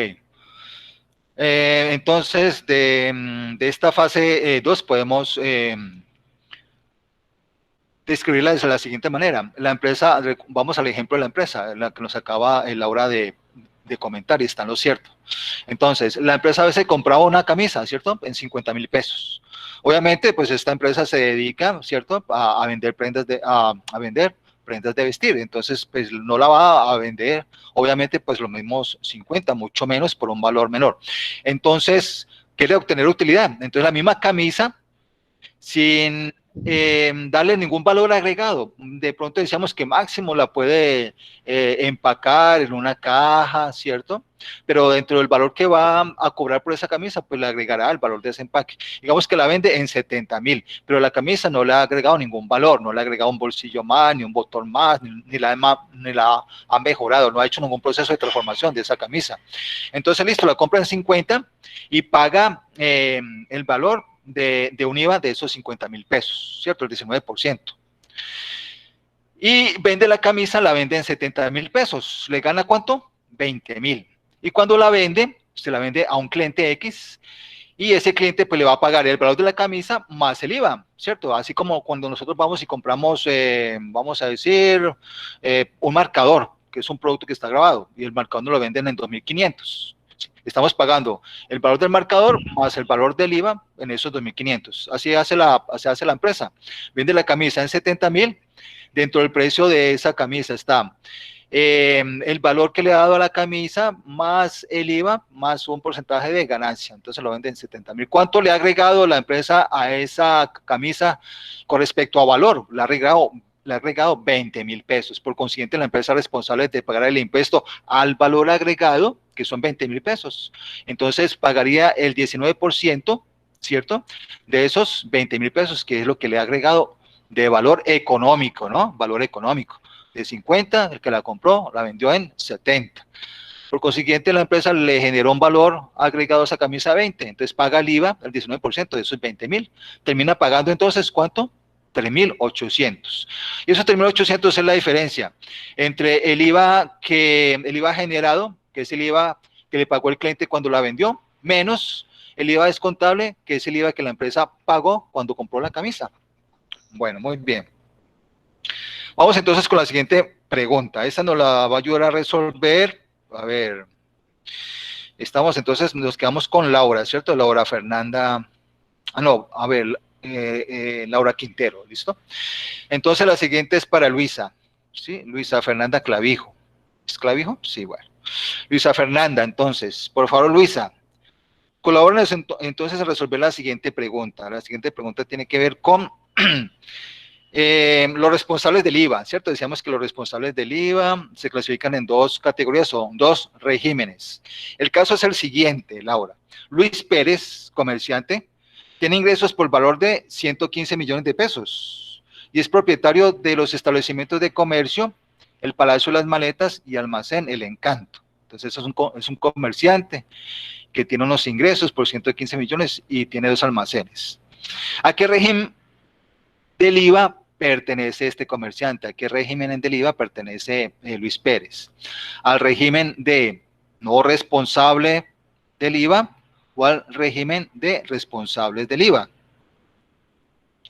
Entonces, de esta fase 2 podemos describirla de la siguiente manera. La empresa, vamos al ejemplo de la empresa, la que nos acaba Laura de comentar y está en lo cierto. Entonces, la empresa a veces compraba una camisa, ¿cierto? En 50.000 pesos. Obviamente, pues esta empresa se dedica, ¿cierto? A vender a vender prendas de vestir. Entonces, pues no la va a vender, obviamente, pues los mismos 50, mucho menos por un valor menor. Entonces, quiere obtener utilidad. Entonces, la misma camisa sin darle ningún valor agregado. De pronto decíamos que máximo la puede empacar en una caja, ¿cierto? Pero dentro del valor que va a cobrar por esa camisa, pues le agregará el valor de ese empaque. Digamos que la vende en 70.000, pero la camisa no le ha agregado ningún valor, no le ha agregado un bolsillo más, ni un botón más, ni la ha mejorado, no ha hecho ningún proceso de transformación de esa camisa. Entonces, listo, la compra en 50 y paga el valor de un IVA de esos 50.000 pesos, ¿cierto? El 19%. Y vende la camisa, la vende en 70.000 pesos. ¿Le gana cuánto? 20.000. Y cuando la vende, se la vende a un cliente X y ese cliente pues le va a pagar el valor de la camisa más el IVA, ¿cierto? Así como cuando nosotros vamos y compramos, vamos a decir, un marcador, que es un producto que está grabado, y el marcador nos lo venden en 2.500. Estamos pagando el valor del marcador más el valor del IVA en esos 2.500. Así hace la empresa. Vende la camisa en 70.000. Dentro del precio de esa camisa está el valor que le ha dado a la camisa más el IVA más un porcentaje de ganancia. Entonces lo venden en 70.000. ¿Cuánto le ha agregado la empresa a esa camisa con respecto a valor? Le ha agregado 20.000 pesos. Por consiguiente, la empresa es responsable de pagar el impuesto al valor agregado, que son 20.000 pesos. Entonces pagaría el 19%, ¿cierto? De esos 20.000 pesos, que es lo que le ha agregado de valor económico, ¿no? Valor económico. De 50, el que la compró, la vendió en 70. Por consiguiente, la empresa le generó un valor agregado a esa camisa 20, entonces paga el IVA, el 19% de esos 20.000. Termina pagando entonces, ¿cuánto? 3.800. Y esos 3.800 es la diferencia entre el IVA generado, que es el IVA que le pagó el cliente cuando la vendió, menos el IVA descontable, que es el IVA que la empresa pagó cuando compró la camisa. Bueno, muy bien. Vamos entonces con la siguiente pregunta. Esta nos la va a ayudar a resolver. A ver, estamos entonces, nos quedamos con Laura, ¿cierto? Laura Fernanda. Ah, no, a ver, Laura Quintero, ¿listo? Entonces la siguiente es para Luisa, ¿sí? Luisa Fernanda Clavijo. ¿Es Clavijo? Sí, bueno. Luisa Fernanda, entonces, por favor, Luisa, colabórenos entonces a resolver la siguiente pregunta. La siguiente pregunta tiene que ver con los responsables del IVA, ¿cierto? Decíamos que los responsables del IVA se clasifican en dos categorías o dos regímenes. El caso es el siguiente, Laura. Luis Pérez, comerciante, tiene ingresos por valor de 115 millones de pesos y es propietario de los establecimientos de comercio, el Palacio de las Maletas y Almacén El Encanto. Entonces es un comerciante que tiene unos ingresos por 115 millones y tiene dos almacenes. ¿A qué régimen del IVA pertenece este comerciante? ¿A qué régimen del IVA pertenece Luis Pérez? ¿Al régimen de no responsable del IVA o al régimen de responsables del IVA?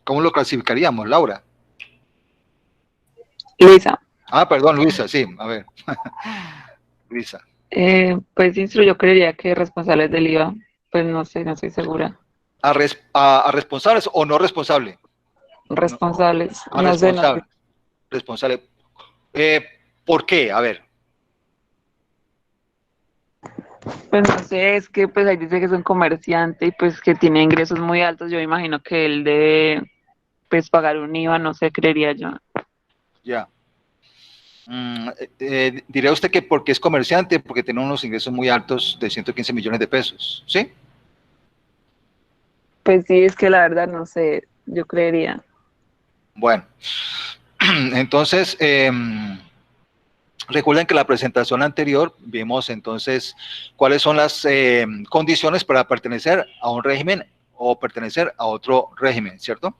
¿Cómo lo clasificaríamos, Laura? Luisa, Ah, perdón, Luisa, sí, a ver. Luisa. Pues Instru, yo creería que responsables del IVA, pues no sé, no estoy segura. A responsables o no responsable. No, Responsables, a no sé, no sé. responsable. Responsable. ¿Por qué? A ver. Pues no sé, es que pues ahí dice que es un comerciante y pues que tiene ingresos muy altos. Yo me imagino que él debe pues pagar un IVA, no sé, creería yo. Ya. Diría usted que porque es comerciante, porque tiene unos ingresos muy altos de 115 millones de pesos, ¿sí? Pues sí, es que la verdad no sé, yo creería. Bueno, entonces, recuerden que en la presentación anterior vimos entonces cuáles son las condiciones para pertenecer a un régimen o pertenecer a otro régimen, ¿cierto?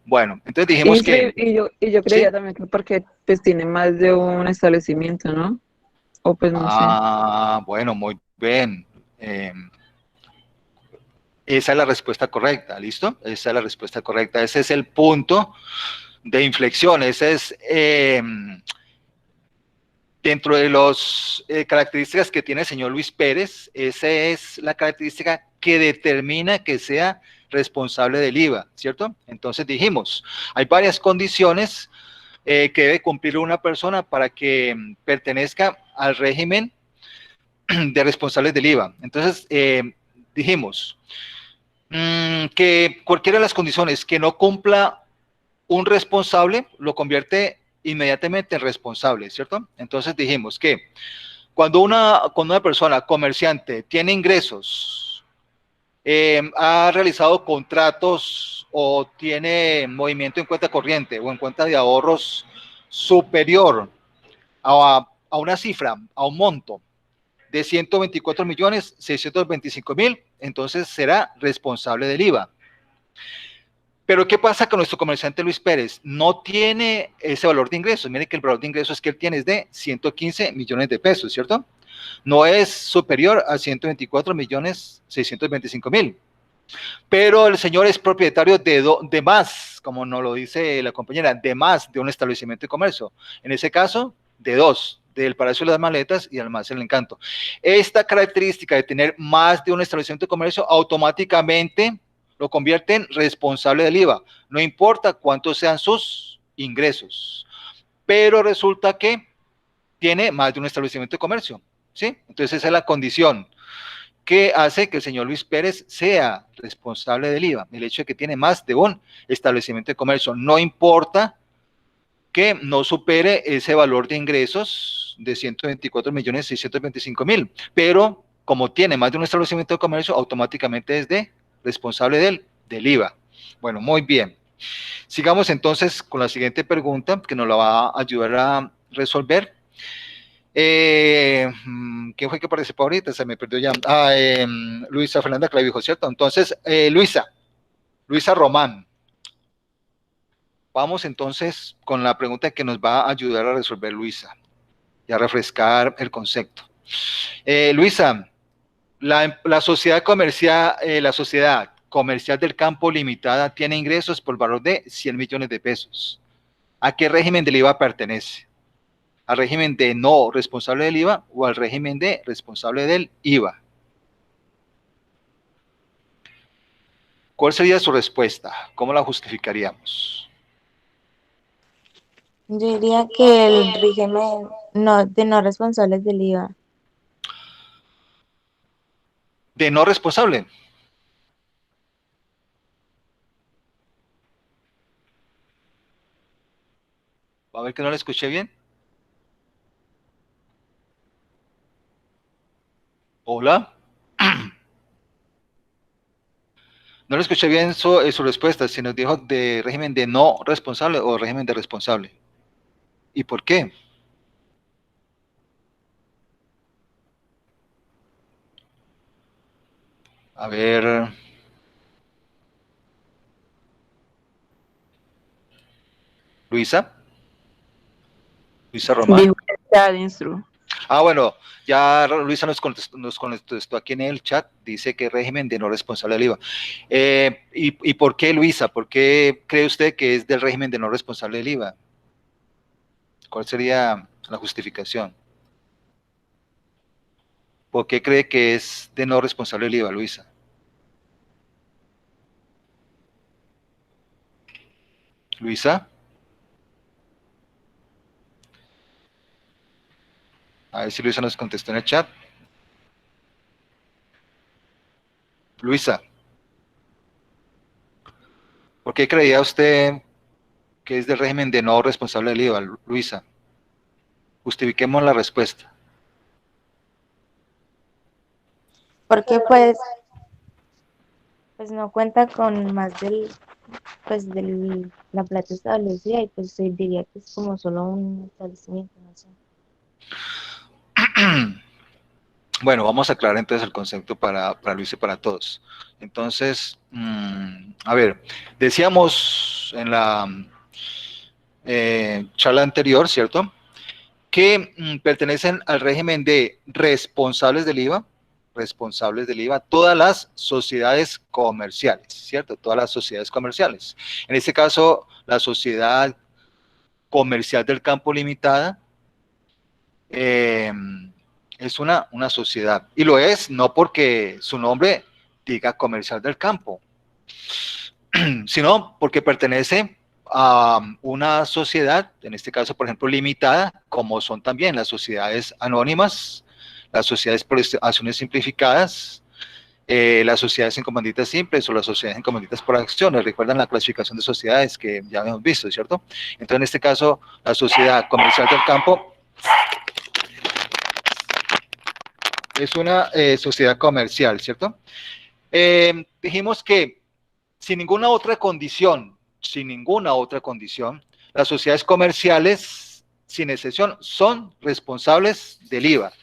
Bueno, entonces dijimos que, Y yo ¿sí? creería también que porque pues tiene más de un establecimiento, ¿no? O pues no sé. Bueno, muy bien. Esa es la respuesta correcta, ¿listo? Esa es la respuesta correcta. Ese es el punto de inflexión. Ese es dentro de las características que tiene el señor Luis Pérez, esa es la característica que determina que sea responsable del IVA, ¿cierto? Entonces dijimos, hay varias condiciones que debe cumplir una persona para que pertenezca al régimen de responsables del IVA. Entonces, dijimos que cualquiera de las condiciones que no cumpla un responsable lo convierte inmediatamente en responsable, ¿cierto? Entonces dijimos que cuando una persona comerciante tiene ingresos, ha realizado contratos o tiene movimiento en cuenta corriente o en cuenta de ahorros superior a una cifra, a un monto de 124.625.000, entonces será responsable del IVA. Pero ¿qué pasa con nuestro comerciante Luis Pérez? No tiene ese valor de ingresos. Mire que el valor de ingresos que él tiene es de 115 millones de pesos, ¿cierto? No es superior a 124.625.000. Pero el señor es propietario de más, como nos lo dice la compañera, de más de un establecimiento de comercio. En ese caso, de dos, del Palacio de las Maletas y Almacén El Encanto. Esta característica de tener más de un establecimiento de comercio automáticamente lo convierte en responsable del IVA, no importa cuántos sean sus ingresos, pero resulta que tiene más de un establecimiento de comercio, ¿sí? Entonces esa es la condición que hace que el señor Luis Pérez sea responsable del IVA, el hecho de que tiene más de un establecimiento de comercio, no importa que no supere ese valor de ingresos de 124.625.000, pero como tiene más de un establecimiento de comercio, automáticamente es de responsable del IVA. Bueno, muy bien. Sigamos entonces con la siguiente pregunta que nos la va a ayudar a resolver. ¿Quién fue que participó ahorita? Se me perdió ya. Luisa Fernanda Clavijo, ¿cierto? Entonces, Luisa Román. Vamos entonces con la pregunta que nos va a ayudar a resolver Luisa y a refrescar el concepto. Luisa, la sociedad comercial, del campo limitada tiene ingresos por valor de 100 millones de pesos. ¿A qué régimen del IVA pertenece? ¿Al régimen de no responsable del IVA o al régimen de responsable del IVA? ¿Cuál sería su respuesta? ¿Cómo la justificaríamos? Yo diría que el régimen de no responsables del IVA. De no responsable. A ver que no la escuché bien. Hola. No le escuché bien su respuesta, si nos dijo de régimen de no responsable o régimen de responsable. ¿Y por qué? A ver. Luisa Román. Dijo el chat, Instru. Bueno, ya Luisa nos contestó aquí en el chat, dice que régimen de no responsable del IVA. ¿Y por qué, Luisa? ¿Por qué cree usted que es del régimen de no responsable del IVA? ¿Cuál sería la justificación? ¿Por qué cree que es de no responsable el IVA, Luisa? Luisa. A ver si Luisa nos contestó en el chat. Luisa, ¿por qué creía usted que es del régimen de no responsable del IVA, Luisa? Justifiquemos la respuesta. Porque pues no cuenta con más del la plata establecida y pues diría que es como solo un establecimiento, no sé. Bueno, vamos a aclarar entonces el concepto para Luis y para todos. Entonces, a ver, decíamos en la charla anterior, ¿cierto? Que pertenecen al régimen de responsables del IVA, todas las sociedades comerciales, ¿cierto? Todas las sociedades comerciales. En este caso, la Sociedad Comercial del Campo Limitada, es una sociedad, y lo es no porque su nombre diga Comercial del Campo, sino porque pertenece a una sociedad, en este caso, por ejemplo, limitada, como son también las sociedades anónimas, las sociedades por acciones simplificadas, las sociedades en comanditas simples o las sociedades en comanditas por acciones. Recuerdan la clasificación de sociedades que ya hemos visto, ¿cierto? Entonces, en este caso, la Sociedad Comercial del Campo es una sociedad comercial, ¿cierto? Dijimos que sin ninguna otra condición, las sociedades comerciales, sin excepción, son responsables del IVA.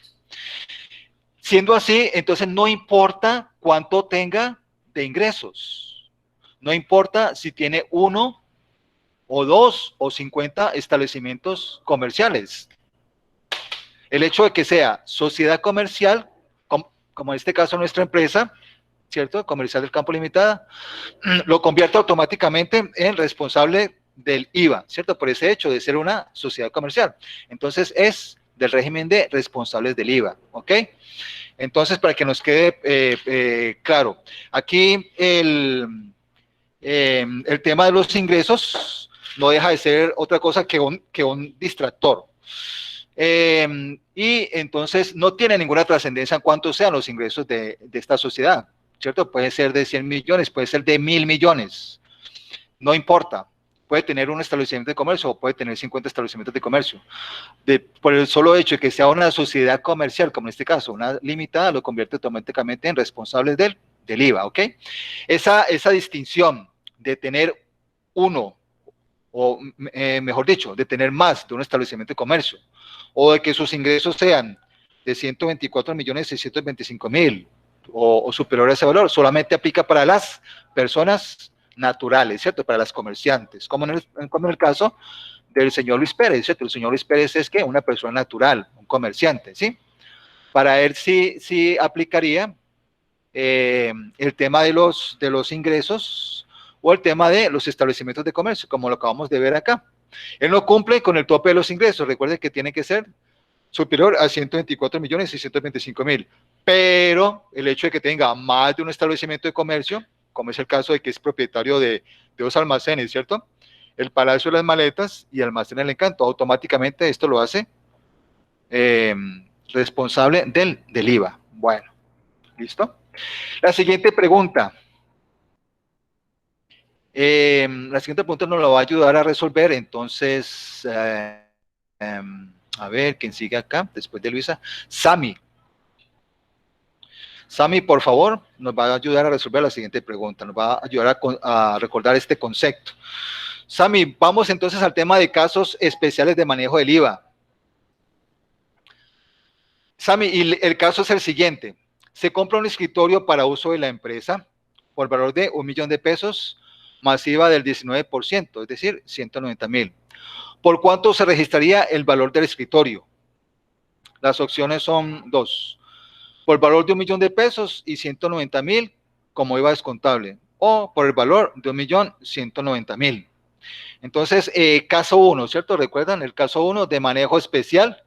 Siendo así, entonces no importa cuánto tenga de ingresos, no importa si tiene 1 o 2 o 50 establecimientos comerciales. El hecho de que sea sociedad comercial, como en este caso nuestra empresa, ¿cierto? Comercial del Campo Limitada, lo convierte automáticamente en responsable del IVA, ¿cierto? Por ese hecho de ser una sociedad comercial. Entonces es del régimen de responsables del IVA, ¿ok? Entonces, para que nos quede claro, aquí el tema de los ingresos no deja de ser otra cosa que un distractor. Y entonces no tiene ninguna trascendencia en cuánto sean los ingresos de esta sociedad, ¿cierto? Puede ser de 100 millones, puede ser de 1.000 millones, no importa. Puede tener un establecimiento de comercio o puede tener 50 establecimientos de comercio. Por el solo hecho de que sea una sociedad comercial, como en este caso, una limitada, lo convierte automáticamente en responsables del IVA, ¿ok? Esa distinción de tener uno, o mejor dicho, de tener más de un establecimiento de comercio, o de que sus ingresos sean de 124.625.000 o superior a ese valor, solamente aplica para las personas naturales, ¿cierto? Para las comerciantes, como en el caso del señor Luis Pérez, ¿cierto? El señor Luis Pérez es que una persona natural, un comerciante, ¿sí? Para él sí aplicaría el tema de los ingresos o el tema de los establecimientos de comercio, como lo acabamos de ver acá. Él no cumple con el tope de los ingresos, recuerde que tiene que ser superior a 124.625.000, pero el hecho de que tenga más de un establecimiento de comercio, como es el caso de que es propietario de 2 almacenes, ¿cierto? El Palacio de las Maletas y Almacén El Encanto, automáticamente esto lo hace responsable del IVA. Bueno, ¿listo? La siguiente pregunta. Nos lo va a ayudar a resolver, entonces, a ver, ¿quién sigue acá? Después de Luisa. Sami, por favor, nos va a ayudar a resolver la siguiente pregunta, nos va a ayudar a recordar este concepto. Sami, vamos entonces al tema de casos especiales de manejo del IVA. Sami, y el caso es el siguiente. Se compra un escritorio para uso de la empresa por valor de 1 millón de pesos, más IVA del 19%, es decir, 190.000. ¿Por cuánto se registraría el valor del escritorio? Las opciones son 2. Por valor de 1 millón de pesos y 190.000 como IVA descontable, o por el valor de 1.190.000. Entonces, caso 1, ¿cierto? ¿Recuerdan el caso 1 de manejo especial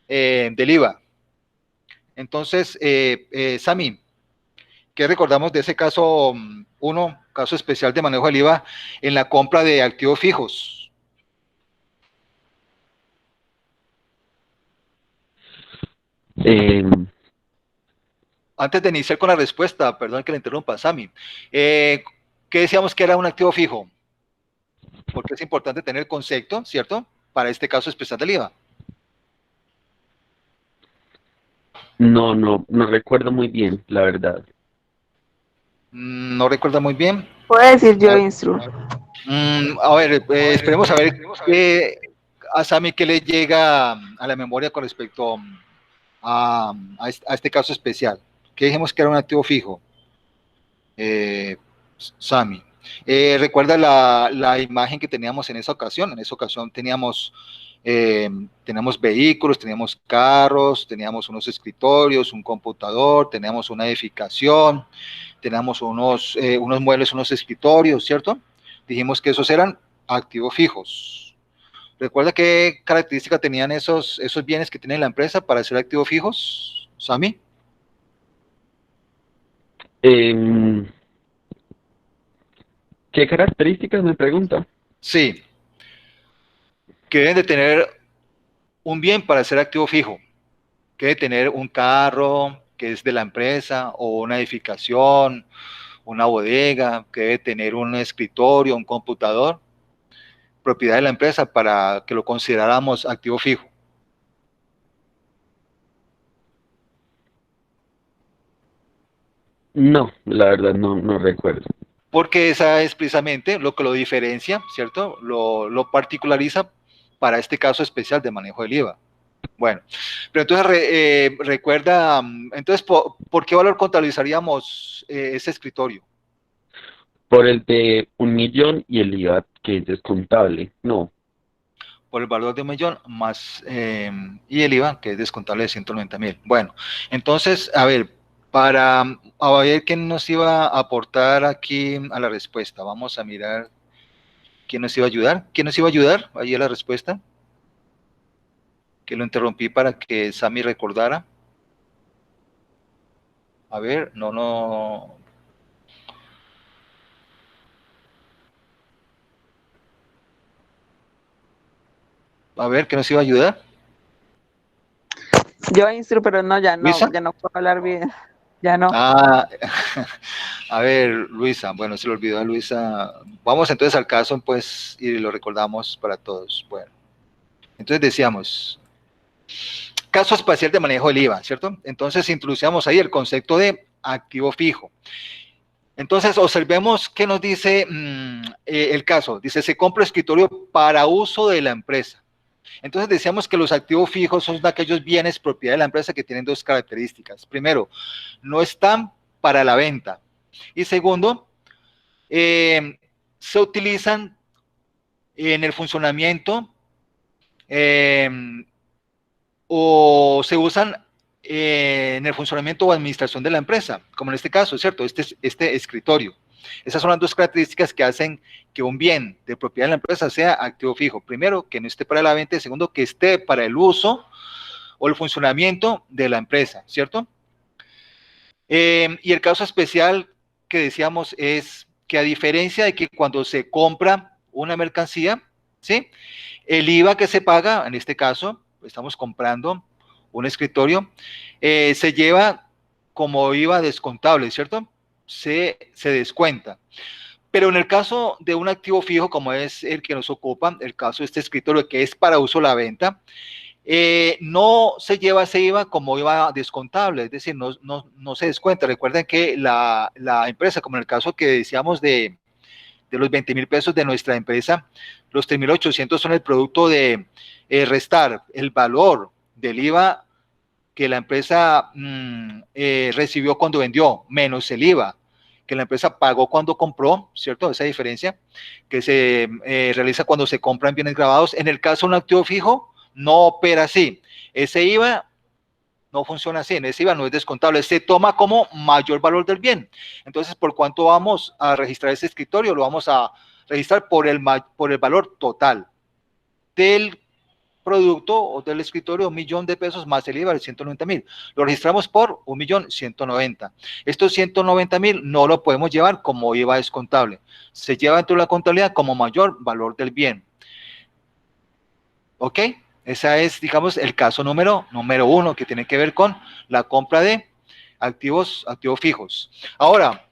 del IVA? Entonces, Sami, ¿qué recordamos de ese caso 1, caso especial de manejo del IVA en la compra de activos fijos? Eh, Antes de iniciar con la respuesta, perdón que le interrumpa, Sami, ¿qué decíamos que era un activo fijo? Porque es importante tener el concepto, ¿cierto? Para este caso especial del IVA. no recuerdo muy bien, la verdad. No recuerda muy bien. Puedo decir yo, Instru. A ver, esperemos a ver a Sami qué le llega a la memoria con respecto a este caso especial. ¿Qué dijimos que era un activo fijo? Sami. ¿Recuerda la imagen que teníamos en esa ocasión? En esa ocasión teníamos vehículos, teníamos carros, teníamos unos escritorios, un computador, teníamos una edificación, teníamos unos muebles, unos escritorios, ¿cierto? Dijimos que esos eran activos fijos. ¿Recuerda qué característica tenían esos bienes que tiene la empresa para ser activos fijos, Sami? ¿Qué características me pregunta? Sí, que deben de tener un bien para ser activo fijo, que debe tener un carro que es de la empresa o una edificación, una bodega, que debe tener un escritorio, un computador, propiedad de la empresa para que lo consideráramos activo fijo. No, la verdad no recuerdo. Porque esa es precisamente lo que lo diferencia, ¿cierto? Lo particulariza para este caso especial de manejo del IVA. Bueno, pero entonces recuerda, entonces, ¿por qué valor contabilizaríamos ese escritorio? Por el de 1.000.000 y el IVA que es descontable, no. Por el valor de 1.000.000 más, y el IVA que es descontable de 190.000. Bueno, entonces, a ver, a ver quién nos iba a aportar aquí a la respuesta. Vamos a mirar quién nos iba a ayudar. ¿Quién nos iba a ayudar ahí a la respuesta? Que lo interrumpí para que Sami recordara. A ver, no. A ver, ¿qué nos iba a ayudar? Yo, Instru, pero no, ya ¿Luisa? no puedo hablar bien. Ya no. Ah, a ver, Luisa, bueno, se le olvidó a Luisa. Vamos entonces al caso, pues, y lo recordamos para todos. Bueno, entonces decíamos, caso espacial de manejo del IVA, ¿cierto? Entonces introducíamos ahí el concepto de activo fijo. Entonces, observemos qué nos dice el caso. Dice, se compra escritorio para uso de la empresa. Entonces decíamos que los activos fijos son aquellos bienes propiedad de la empresa que tienen dos características. Primero, no están para la venta. Y segundo, se utilizan en el funcionamiento o se usan en el funcionamiento o administración de la empresa, como en este caso, ¿cierto? Este escritorio. Esas son las dos características que hacen que un bien de propiedad de la empresa sea activo fijo. Primero, que no esté para la venta y segundo, que esté para el uso o el funcionamiento de la empresa, ¿cierto? Y el caso especial que decíamos es que a diferencia de que cuando se compra una mercancía, ¿sí? El IVA que se paga, en este caso, estamos comprando un escritorio, se lleva como IVA descontable, ¿cierto? Se descuenta. Pero en el caso de un activo fijo, como es el que nos ocupa, el caso de este escritorio que es para uso la venta, no se lleva ese IVA como IVA descontable, es decir, no se descuenta. Recuerden que la empresa, como en el caso que decíamos de los 20.000 pesos de nuestra empresa, los 3.800 son el producto de restar el valor del IVA que la empresa recibió cuando vendió, menos el IVA que la empresa pagó cuando compró, ¿cierto? Esa diferencia que se realiza cuando se compran bienes grabados. En el caso de un activo fijo, no opera así. Ese IVA no funciona así, ese IVA no es descontable, se toma como mayor valor del bien. Entonces, ¿por cuánto vamos a registrar ese escritorio? Lo vamos a registrar por el valor total del producto o del escritorio 1.000.000 de pesos más el IVA de 190.000. Lo registramos por 1.190.000. Estos 190.000 no lo podemos llevar como IVA descontable. Se lleva dentro de la contabilidad como mayor valor del bien. ¿Ok? Ese es, digamos, el caso número 1 que tiene que ver con la compra de activos fijos. Ahora,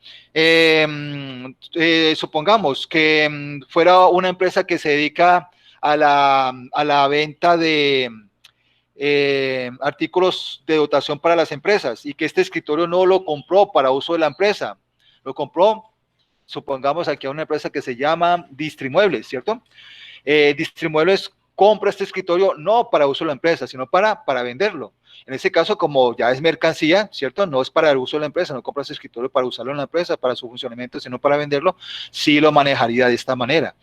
supongamos que fuera una empresa que se dedica a la venta de artículos de dotación para las empresas y que este escritorio no lo compró para uso de la empresa, lo compró, supongamos aquí a una empresa que se llama Distrimuebles, ¿cierto? Distrimuebles compra este escritorio no para uso de la empresa, sino para venderlo. En ese caso, como ya es mercancía, ¿cierto? No es para el uso de la empresa, no compra ese escritorio para usarlo en la empresa, para su funcionamiento, sino para venderlo, sí lo manejaría de esta manera.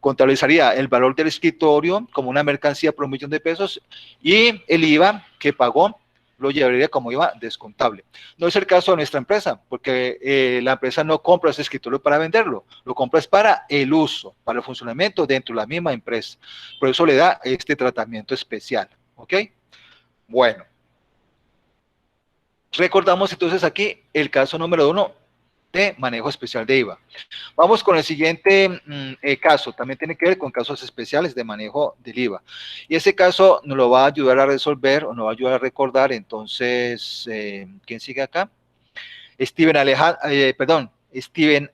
Contabilizaría el valor del escritorio como una mercancía por 1.000.000 de pesos y el IVA que pagó lo llevaría como IVA descontable. No es el caso de nuestra empresa, porque la empresa no compra ese escritorio para venderlo, lo compra es para el uso, para el funcionamiento dentro de la misma empresa. Por eso le da este tratamiento especial, ¿ok? Bueno. Recordamos entonces aquí el caso número 1 de manejo especial de IVA. Vamos con el siguiente caso, también tiene que ver con casos especiales de manejo del IVA. Y ese caso nos lo va a ayudar a resolver o nos va a ayudar a recordar. Entonces, ¿quién sigue acá? Steven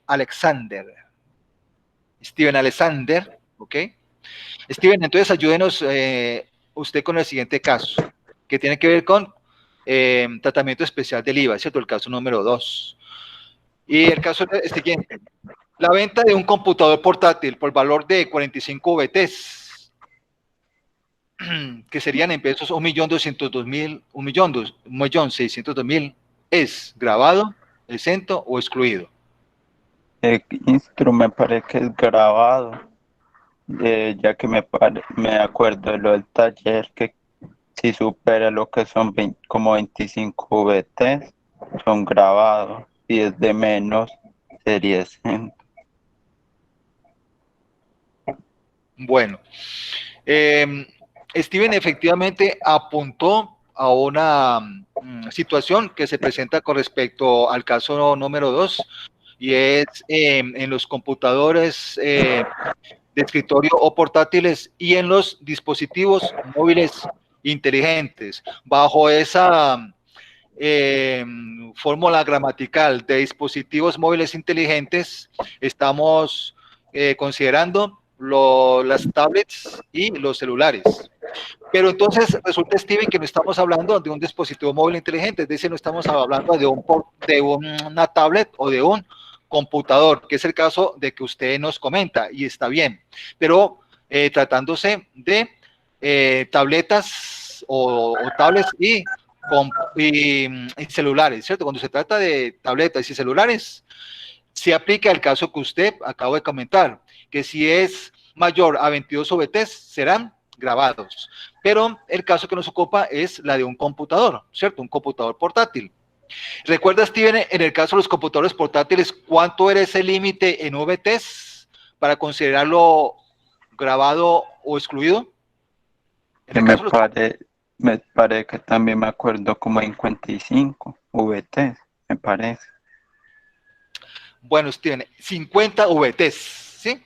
Alexander. Steven Alexander, ¿ok? Steven, entonces ayúdenos usted con el siguiente caso, que tiene que ver con tratamiento especial del IVA, ¿cierto? El caso número 2. Y el caso es el siguiente. La venta de un computador portátil por valor de 45 VTs, que serían en pesos 1.200.000, 1.600.000, ¿es grabado, exento o excluido? Me parece que es grabado, ya que me acuerdo de lo del taller, que si supera lo que son como 25 VTs, son grabados, y es de menos, sería exento. Bueno, Steven efectivamente apuntó a una situación que se presenta con respecto al caso número 2, y es en los computadores de escritorio o portátiles y en los dispositivos móviles inteligentes. Bajo esa fórmula gramatical de dispositivos móviles inteligentes, estamos considerando las tablets y los celulares. Pero entonces resulta, Steven, que no estamos hablando de un dispositivo móvil inteligente, es decir, no estamos hablando de una tablet o de un computador, que es el caso de que usted nos comenta, y está bien, pero tratándose de tabletas o tablets y celulares, ¿cierto? Cuando se trata de tabletas y celulares, se aplica el caso que usted acaba de comentar, que si es mayor a 22 VTs serán grabados, pero el caso que nos ocupa es la de un computador, ¿cierto? Un computador portátil. ¿Recuerda, Steven, en el caso de los computadores portátiles, cuánto era ese límite en VTs para considerarlo grabado o excluido? Me parece que también me acuerdo como 55 VTs, me parece. Bueno, Steven, 50 VTs, ¿sí?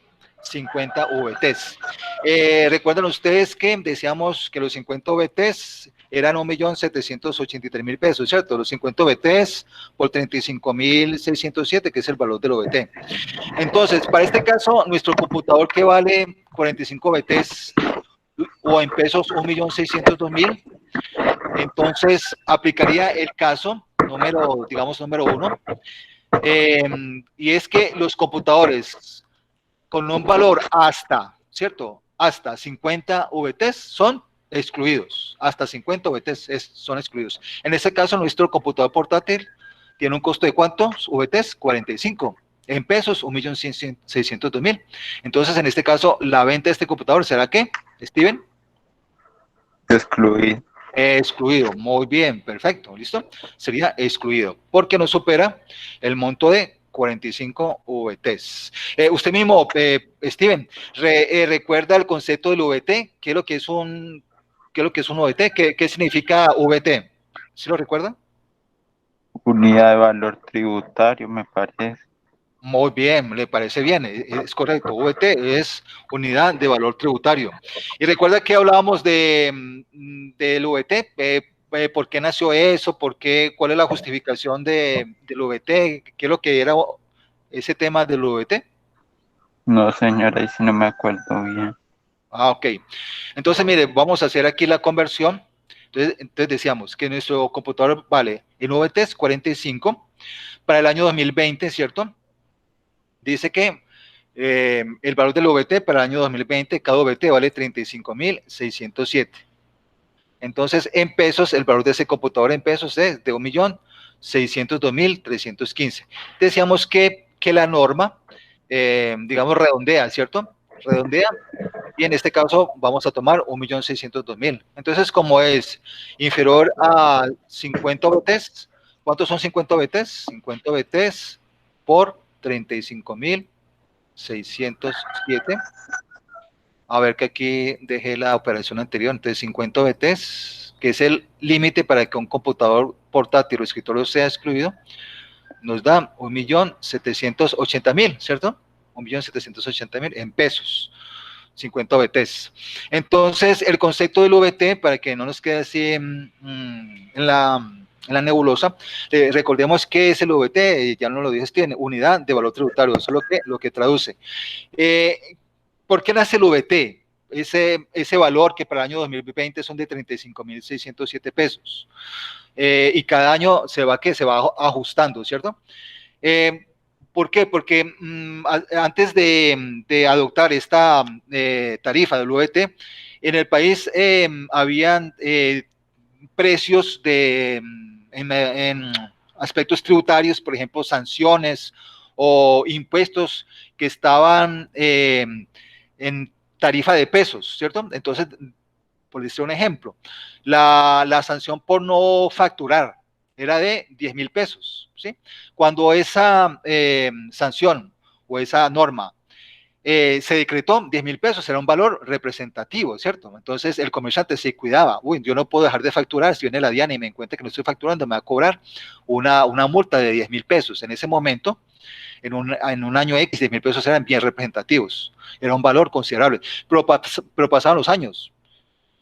50 VTs. Recuerdan ustedes que decíamos que los 50 VTs eran 1.783.000 pesos, ¿cierto? Los 50 VTs por 35.607, que es el valor del VT. Entonces, para este caso, nuestro computador que vale 45 VTs o en pesos 1.602.000, entonces aplicaría el caso número 1, y es que los computadores con un valor hasta, ¿cierto? Hasta 50 VTs son excluidos, hasta 50 VTs son excluidos. En este caso, nuestro computador portátil tiene un costo de ¿cuántos VTs? 45. En pesos, 1.600.000. Entonces, en este caso, la venta de este computador será ¿qué, Steven? Excluido. Excluido, muy bien, perfecto, ¿listo? Sería excluido, porque no supera el monto de 45 VTs. Usted mismo, Steven, ¿recuerda el concepto del VT? ¿Qué es lo que es un VT? ¿Qué significa VT? ¿Sí lo recuerda? Unidad de valor tributario, me parece. Muy bien, le parece bien, es correcto. VT es unidad de valor tributario. Y recuerda que hablábamos del VT, ¿por qué nació eso? ¿Cuál es la justificación del VT? ¿Qué es lo que era ese tema del VT? No, señora, ahí sí no me acuerdo bien. Ah, ok. Entonces, mire, vamos a hacer aquí la conversión. Entonces decíamos que nuestro computador vale en VT es 45 para el año 2020, ¿cierto? Dice que el valor del VT para el año 2020, cada VT vale 35.607. Entonces, en pesos, el valor de ese computador en pesos es de 1.602.315. Decíamos que la norma, digamos, redondea, ¿cierto? Redondea. Y en este caso vamos a tomar 1.602.000. Entonces, como es inferior a 50 VTs, ¿cuántos son 50 VTs? 50 VTs por 35.607. A ver que aquí dejé la operación anterior. Entonces, 50 VTs, que es el límite para que un computador portátil o escritorio sea excluido, nos da 1.780.000, ¿cierto? 1.780.000 en pesos. 50 VTs. Entonces, el concepto del VT, para que no nos quede así en la nebulosa, recordemos que es el VT, ya no lo dije, tiene unidad de valor tributario, eso es lo que traduce. ¿Por qué nace el VT? Ese valor que para el año 2020 son de 35.607 pesos. Y cada año se va ajustando, ¿cierto? ¿Por qué? Porque antes de adoptar esta tarifa del VT, en el país habían precios en aspectos tributarios, por ejemplo, sanciones o impuestos que estaban en tarifa de pesos, ¿cierto? Entonces, por decir un ejemplo, la sanción por no facturar era de 10.000 pesos, ¿sí? Cuando esa sanción o esa norma se decretó 10.000 pesos, era un valor representativo, ¿cierto? Entonces el comerciante se cuidaba, uy, yo no puedo dejar de facturar, si viene la DIAN y me encuentra que no estoy facturando, me va a cobrar una multa de 10.000 pesos. En ese momento, en un año X, 10.000 pesos eran bien representativos, era un valor considerable, pero pasaban los años,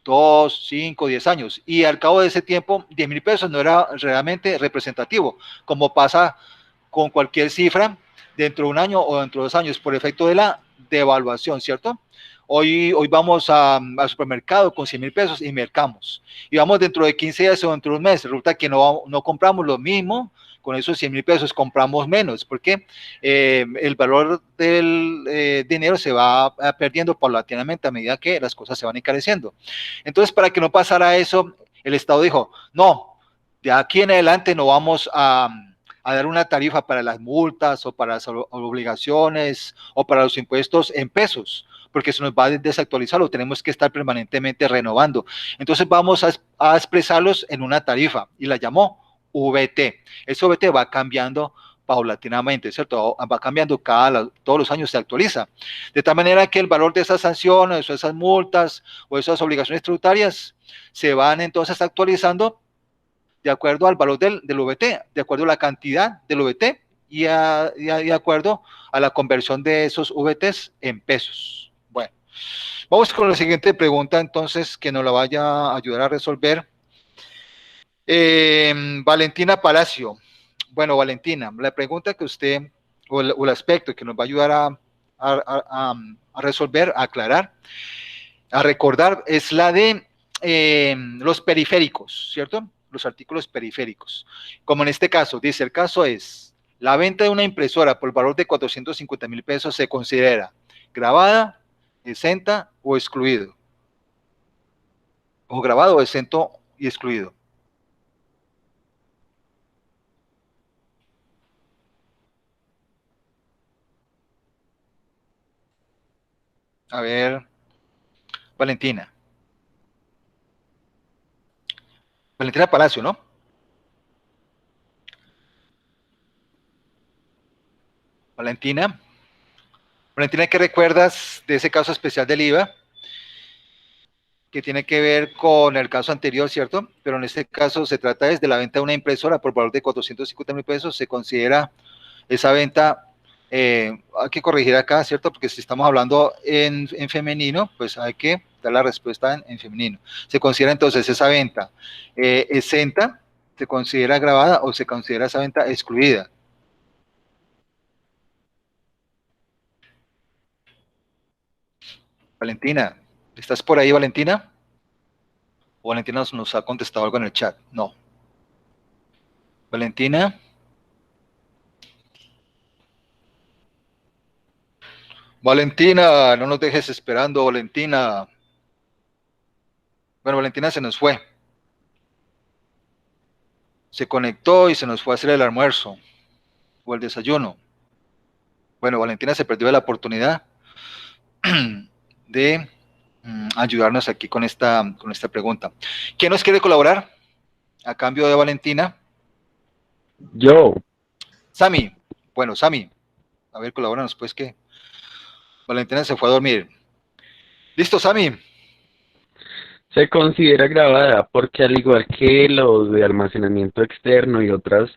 2, 5, 10 años, y al cabo de ese tiempo, 10.000 pesos no era realmente representativo, como pasa con cualquier cifra dentro de un año o dentro de 2 años, por efecto de la devaluación, ¿cierto? Hoy vamos al supermercado con 100.000 pesos y mercamos. Y vamos dentro de 15 días o dentro de un mes. Resulta que no compramos lo mismo, con esos 100.000 pesos compramos menos, porque el valor del dinero se va perdiendo paulatinamente a medida que las cosas se van encareciendo. Entonces, para que no pasara eso, el Estado dijo, no, de aquí en adelante no vamos a dar una tarifa para las multas o para las obligaciones o para los impuestos en pesos, porque se nos va a desactualizar, lo tenemos que estar permanentemente renovando. Entonces vamos a expresarlos en una tarifa y la llamó VT. Ese VT va cambiando paulatinamente, ¿cierto? Va cambiando todos los años, se actualiza. De tal manera que el valor de esas sanciones o esas multas o esas obligaciones tributarias se van entonces actualizando de acuerdo al valor del VT, de acuerdo a la cantidad del VT y de acuerdo a la conversión de esos VTs en pesos. Bueno, vamos con la siguiente pregunta entonces que nos la vaya a ayudar a resolver. Valentina Palacio. Bueno, Valentina, la pregunta que usted, o el aspecto que nos va a ayudar a resolver, a aclarar, a recordar, es la de los periféricos, ¿cierto? Los artículos periféricos. Como en este caso, dice, el caso es, la venta de una impresora por valor de 450.000 pesos se considera grabada, exenta o excluido. O grabado, exento y excluido. A ver, Valentina. Valentina Palacio, ¿no? Valentina. Valentina, ¿qué recuerdas de ese caso especial del IVA? Que tiene que ver con el caso anterior, ¿cierto? Pero en este caso se trata de la venta de una impresora por valor de 450.000 pesos. Se considera esa venta, hay que corregir acá, ¿cierto? Porque si estamos hablando en femenino, pues hay que dar la respuesta en femenino. Se considera entonces esa venta exenta, se considera grabada o se considera esa venta excluida. Valentina, ¿estás por ahí, Valentina? ¿O Valentina nos ha contestado algo en el chat? No. Valentina. Valentina, no nos dejes esperando, Valentina. Bueno, Valentina se nos fue. Se conectó y se nos fue a hacer el almuerzo o el desayuno. Bueno, Valentina se perdió la oportunidad de ayudarnos aquí con esta pregunta. ¿Quién nos quiere colaborar a cambio de Valentina? Yo. Sammy. Bueno, Sammy, a ver, colabóranos pues que Valentina se fue a dormir. ¿Listo, Sammy? Se considera grabada porque al igual que lo de almacenamiento externo y otras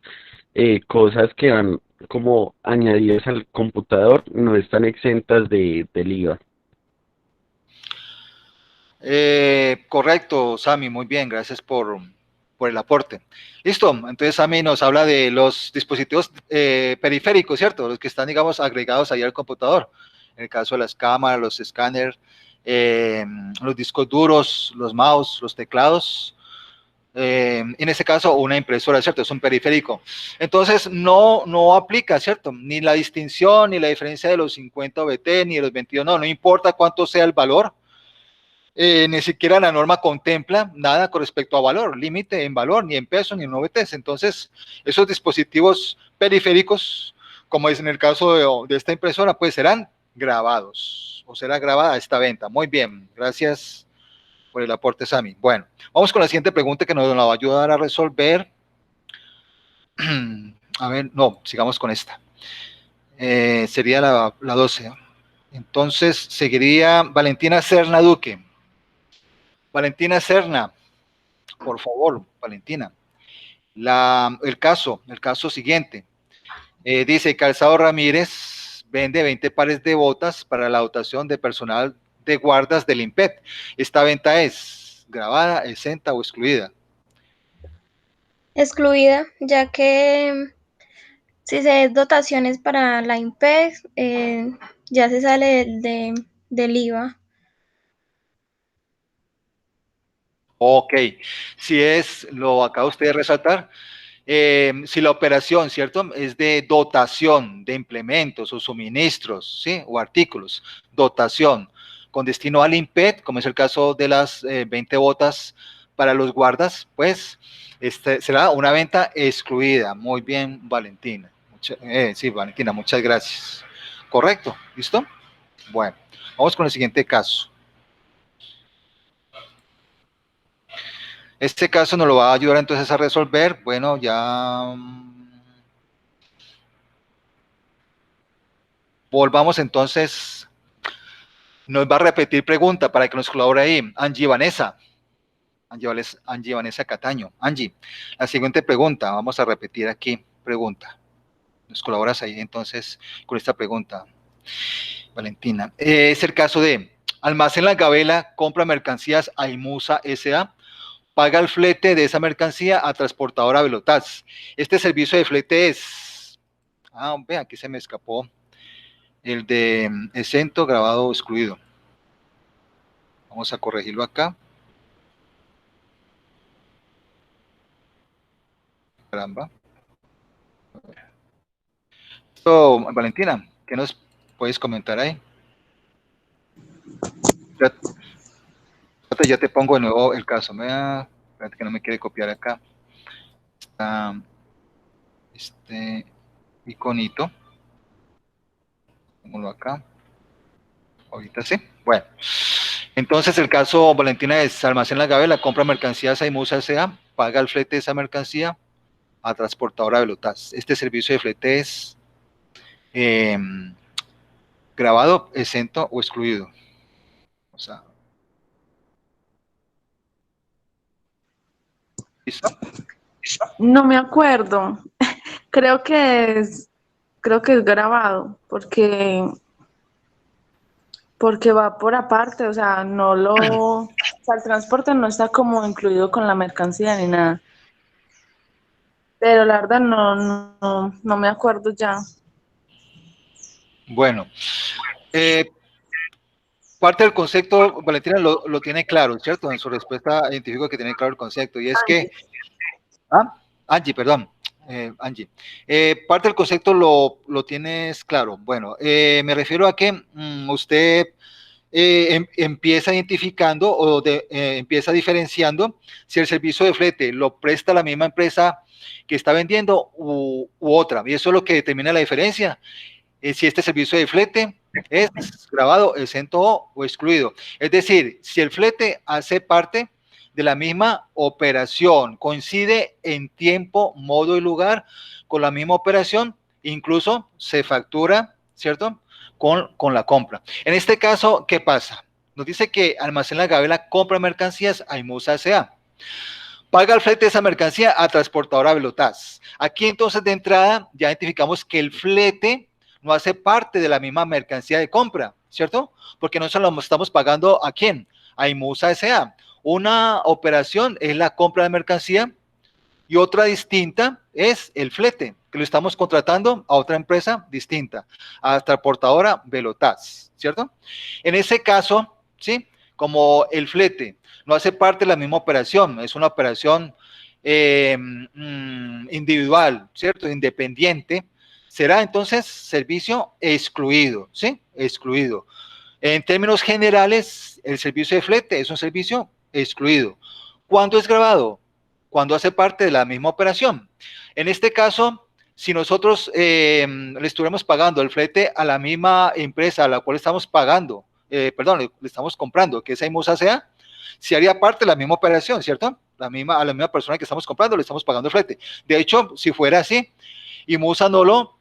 cosas que van como añadidas al computador, no están exentas del IVA. Correcto, Sammy, muy bien, gracias por el aporte. Listo, entonces Sammy nos habla de los dispositivos periféricos, ¿cierto? Los que están, digamos, agregados ahí al computador. En el caso de las cámaras, los escáneres, los discos duros, los mouse, los teclados. En este caso, una impresora, ¿cierto? Es un periférico. Entonces, no aplica, ¿cierto? Ni la distinción, ni la diferencia de los 50 OBT, ni de los 22, no importa cuánto sea el valor. Ni siquiera la norma contempla nada con respecto a valor, límite en valor, ni en peso, ni en OBTs. Entonces, esos dispositivos periféricos, como es en el caso de esta impresora, pues serán grabados, o será grabada esta venta. Muy bien, gracias por el aporte, Sammy. Bueno, vamos con la siguiente pregunta que nos la va a ayudar a resolver. A ver, no, sigamos con esta. Sería la 12. Entonces, seguiría Valentina Serna Duque. Valentina Serna, por favor, Valentina. El caso siguiente. Dice, Calzado Ramírez vende 20 pares de botas para la dotación de personal de guardas del IMPET. ¿Esta venta es grabada, exenta o excluida? Excluida, ya que si se es dotaciones para la IMPEC, ya se sale del IVA. Ok, si es, lo acaba usted de resaltar, si la operación, ¿cierto? Es de dotación de implementos o suministros, ¿sí? O artículos, dotación, con destino al IMPET, como es el caso de las 20 botas para los guardas, pues será una venta excluida. Muy bien, Valentina. Sí, Valentina, muchas gracias. Correcto, ¿listo? Bueno, vamos con el siguiente caso. Este caso nos lo va a ayudar entonces a resolver. Bueno, ya volvamos entonces. Nos va a repetir pregunta para que nos colabore ahí. Angie Vanessa Cataño. Angie, la siguiente pregunta. Vamos a repetir aquí. Pregunta. Nos colaboras ahí entonces con esta pregunta, Valentina. Es el caso de Almacén La Gabela, compra mercancías a Imusa S.A., paga el flete de esa mercancía a transportadora Velotax. Este servicio de flete es... vean, aquí se me escapó el de exento, grabado o excluido. Vamos a corregirlo acá. Caramba. Valentina, ¿qué nos puedes comentar ahí? Ya te pongo de nuevo el caso. Espérate que no me quiere copiar acá. Está este iconito. Pongo acá. Ahorita sí. Bueno. Entonces el caso, Valentina, es Almacén La Gabela, compra mercancías a Imusa S.A., paga el flete de esa mercancía a transportadora Velotax. Este servicio de flete es eh, grabado, exento o excluido. O sea, ¿listo? No me acuerdo. Creo que creo que es grabado, porque va por aparte, o sea, o sea, el transporte no está como incluido con la mercancía ni nada. Pero la verdad no me acuerdo ya. Bueno, parte del concepto, Valentina lo tiene claro, ¿cierto? En su respuesta identificó que tiene claro el concepto, y es que, Angie, perdón, Angie, parte del concepto lo tienes claro. Bueno, me refiero a que usted empieza identificando empieza diferenciando si el servicio de flete lo presta la misma empresa que está vendiendo u otra, y eso es lo que determina la diferencia. Si este servicio de flete es grabado, exento o excluido. Es decir, si el flete hace parte de la misma operación, coincide en tiempo, modo y lugar con la misma operación, incluso se factura, ¿cierto? Con la compra. En este caso, ¿qué pasa? Nos dice que Almacén La Gavela compra mercancías a Imusa S.A. Paga el flete de esa mercancía a transportadora Velotas. Aquí entonces de entrada ya identificamos que el flete no hace parte de la misma mercancía de compra, ¿cierto? Porque no se lo estamos pagando ¿a quién? A Imusa S.A. Una operación es la compra de mercancía y otra distinta es el flete, que lo estamos contratando a otra empresa distinta, a transportadora Velotas, ¿cierto? En ese caso, ¿sí? Como el flete no hace parte de la misma operación, es una operación individual, ¿cierto? Independiente, será entonces servicio excluido, ¿sí? Excluido. En términos generales, el servicio de flete es un servicio excluido. ¿Cuándo es grabado? Cuando hace parte de la misma operación. En este caso, si nosotros le estuviéramos pagando el flete a la misma empresa a la cual estamos pagando, le estamos comprando, que es Imusa S.A., se haría parte de la misma operación, ¿cierto? A la misma persona que estamos comprando le estamos pagando el flete. De hecho, si fuera así, Imusa no lo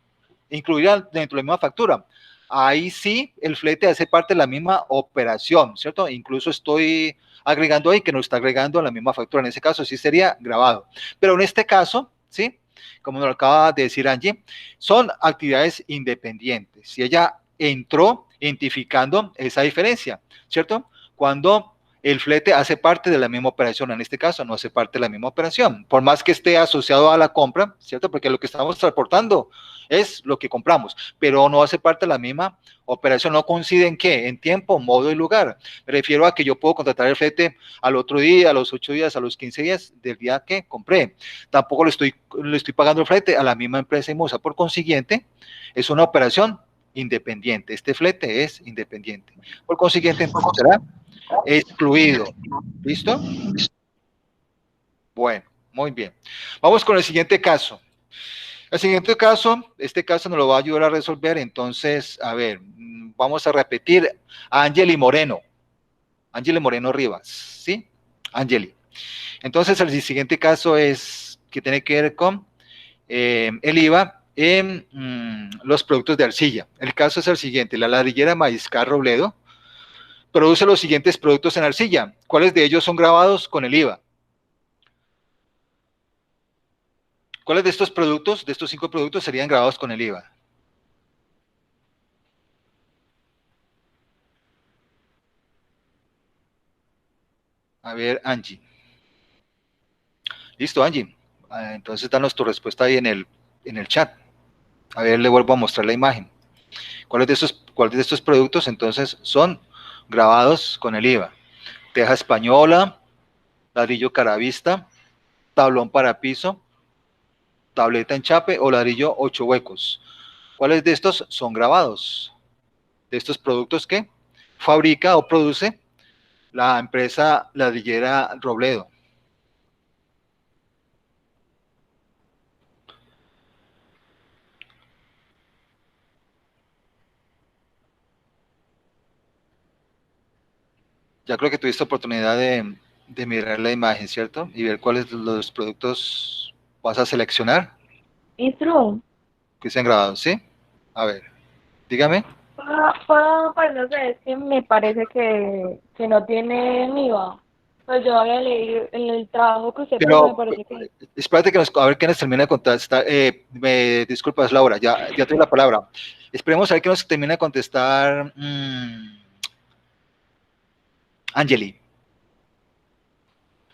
incluiría dentro de la misma factura. Ahí sí, el flete hace parte de la misma operación, ¿cierto? Incluso estoy agregando ahí que no está agregando a la misma factura. En ese caso sí sería grabado. Pero en este caso, ¿sí? Como nos lo acaba de decir Angie, son actividades independientes. Si ella entró identificando esa diferencia, ¿cierto? Cuando el flete hace parte de la misma operación, en este caso no hace parte de la misma operación, por más que esté asociado a la compra, ¿cierto? Porque lo que estamos transportando es lo que compramos, pero no hace parte de la misma operación, no coincide en qué, en tiempo, modo y lugar. Me refiero a que yo puedo contratar el flete al otro día, a los 8 días, a los 15 días del día que compré. Tampoco le estoy pagando el flete a la misma empresa Imusa, por consiguiente, es una operación independiente, este flete es independiente. Por consiguiente, entonces será excluido. ¿Listo? Bueno, muy bien. Vamos con el siguiente caso. El siguiente caso, este caso nos lo va a ayudar a resolver, entonces, a ver, vamos a repetir a Angeli Moreno. Angeli Moreno Rivas, ¿sí? Angeli. Entonces, el siguiente caso es que tiene que ver con el IVA en los productos de arcilla. El caso es el siguiente, la ladrillera Mariscal Robledo produce los siguientes productos en arcilla. ¿Cuáles de ellos son grabados con el IVA? ¿Cuáles de estos productos, de estos 5 productos, serían grabados con el IVA? A ver, Angie. Listo, Angie. Entonces, danos tu respuesta ahí en el chat. A ver, le vuelvo a mostrar la imagen. ¿Cuáles de estos productos, entonces, son grabados con el IVA? Teja española, ladrillo caravista, tablón para piso, tableta en chape o ladrillo 8 huecos. ¿Cuáles de estos son grabados? De estos productos que fabrica o produce la empresa ladrillera Robledo. Ya creo que tuviste oportunidad de mirar la imagen, ¿cierto? Y ver cuáles de los productos vas a seleccionar Maestro, que sean grabados, ¿sí? A ver, dígame. Pues no sé, es que me parece que no tiene IVA. Pues yo había leído en el trabajo que usted puso, me Pero parece que espérate que a ver que nos termine de contestar. Me disculpas, Laura, ya tengo la palabra. Esperemos a ver que nos termine de contestar Angeli.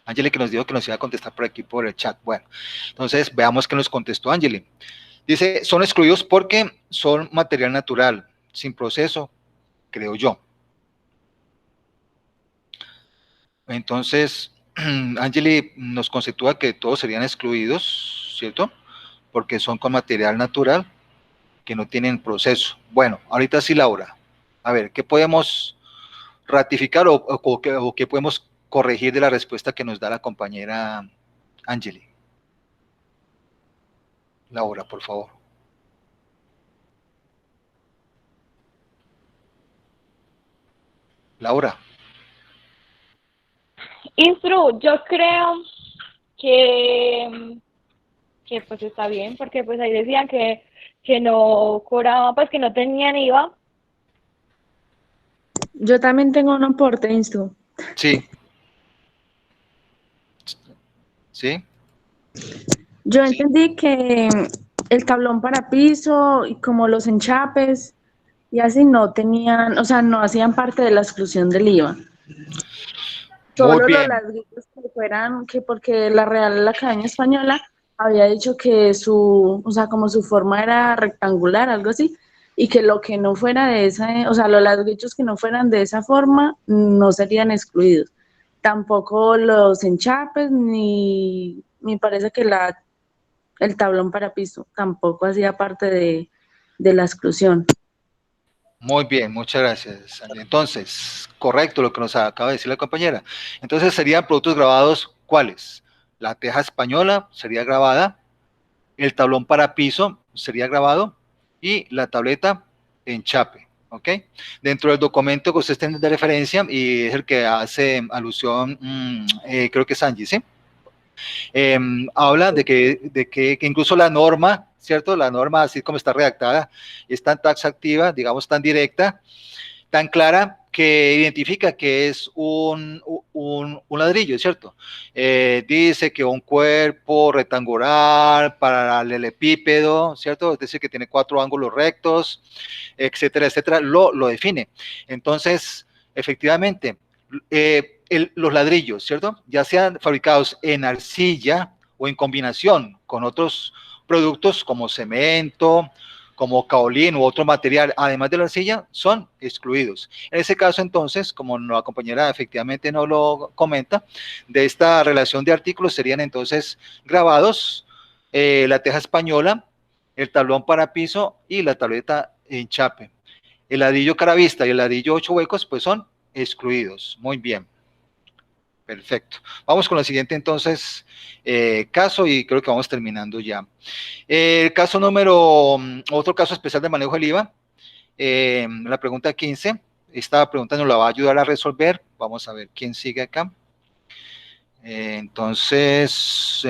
Angeli que nos dijo que nos iba a contestar por aquí por el chat. Bueno, entonces veamos qué nos contestó Angeli. Dice, son excluidos porque son material natural, sin proceso, creo yo. Entonces, Angeli nos conceptúa que todos serían excluidos, ¿cierto? Porque son con material natural que no tienen proceso. Bueno, ahorita sí, Laura. A ver, ¿qué podemos ratificar o qué podemos corregir de la respuesta que nos da la compañera Angeli? Laura, por favor. Laura. Instru, yo creo que, que pues está bien, porque pues ahí decían que no cobraban, pues que no tenían IVA. Yo también tengo un aporte, Instu. Sí. ¿Sí? Yo entendí que el tablón para piso y como los enchapes y así no tenían, o sea, no hacían parte de la exclusión del IVA. Muy Solo los bien. ladrillos que fueran, que porque la Real Academia Española había dicho que o sea, como su forma era rectangular, algo así, y que lo que no fuera de esa, o sea, los ladrillos que no fueran de esa forma no serían excluidos. Tampoco los enchapes, ni parece que el tablón para piso tampoco hacía parte de la exclusión. Muy bien, muchas gracias, Andy. Entonces, correcto lo que nos acaba de decir la compañera. Entonces, serían productos grabados, ¿cuáles? La teja española sería grabada, el tablón para piso sería grabado y la tableta en chape, ¿ok? Dentro del documento que ustedes tienen de referencia y es el que hace alusión, creo que es Angie, ¿sí? Habla de que incluso la norma, ¿cierto? La norma, así como está redactada, es tan taxativa, digamos, tan directa, tan clara, que identifica que es un ladrillo, ¿cierto? Dice que un cuerpo rectangular, paralelepípedo, ¿cierto? Es decir, que tiene 4 ángulos rectos, etcétera, etcétera, lo define. Entonces, efectivamente, los ladrillos, ¿cierto? Ya sean fabricados en arcilla o en combinación con otros productos como cemento, como caolín u otro material, además de la arcilla, son excluidos. En ese caso, entonces, como la compañera efectivamente no lo comenta, de esta relación de artículos serían entonces grabados la teja española, el tablón para piso y la tableta en chape. El ladrillo caravista y el ladrillo 8 huecos, pues son excluidos. Muy bien. Perfecto. Vamos con la siguiente entonces caso y creo que vamos terminando ya. El caso otro caso especial de manejo del IVA, la pregunta 15, esta pregunta nos la va a ayudar a resolver. Vamos a ver quién sigue acá. Entonces,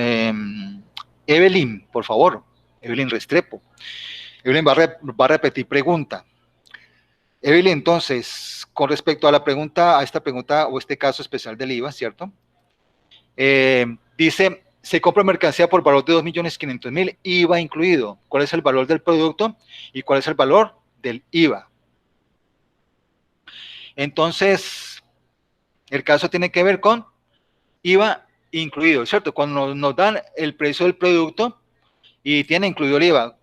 Evelyn, por favor, Evelyn Restrepo. Evelyn va a repetir pregunta. Evelyn, entonces, con respecto a a esta pregunta o este caso especial del IVA, ¿cierto? Dice, se compra mercancía por valor de 2.500.000, IVA incluido. ¿Cuál es el valor del producto y cuál es el valor del IVA? Entonces, el caso tiene que ver con IVA incluido, ¿cierto? Cuando nos dan el precio del producto y tiene incluido el IVA.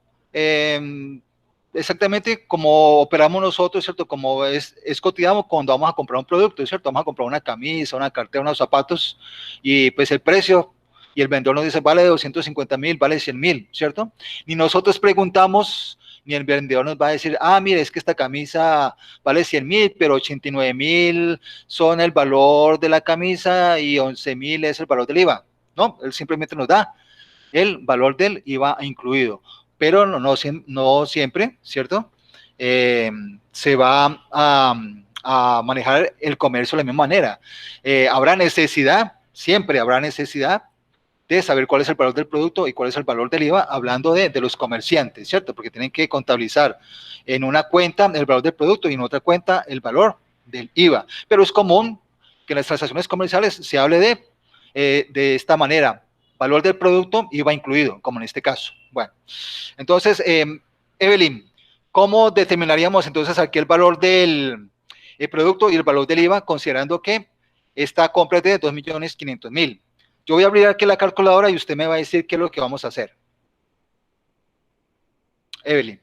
Exactamente como operamos nosotros, ¿cierto? Como es cotidiano cuando vamos a comprar un producto, ¿cierto? Vamos a comprar una camisa, una cartera, unos zapatos y pues el precio y el vendedor nos dice vale 250.000, vale 100.000, ¿cierto? Ni nosotros preguntamos, ni el vendedor nos va a decir, mire, es que esta camisa vale 100.000, pero 89.000 son el valor de la camisa y 11.000 es el valor del IVA. No, él simplemente nos da el valor del IVA incluido, pero no siempre, ¿cierto? Se va a manejar el comercio de la misma manera. Habrá necesidad, siempre habrá necesidad de saber cuál es el valor del producto y cuál es el valor del IVA, hablando de los comerciantes, ¿cierto? Porque tienen que contabilizar en una cuenta el valor del producto y en otra cuenta el valor del IVA. Pero es común que en las transacciones comerciales se hable de esta manera, valor del producto, IVA incluido, como en este caso. Bueno, entonces, Evelyn, ¿cómo determinaríamos entonces aquí el valor del producto y el valor del IVA, considerando que esta compra es de 2.500.000? Yo voy a abrir aquí la calculadora y usted me va a decir qué es lo que vamos a hacer. Evelyn.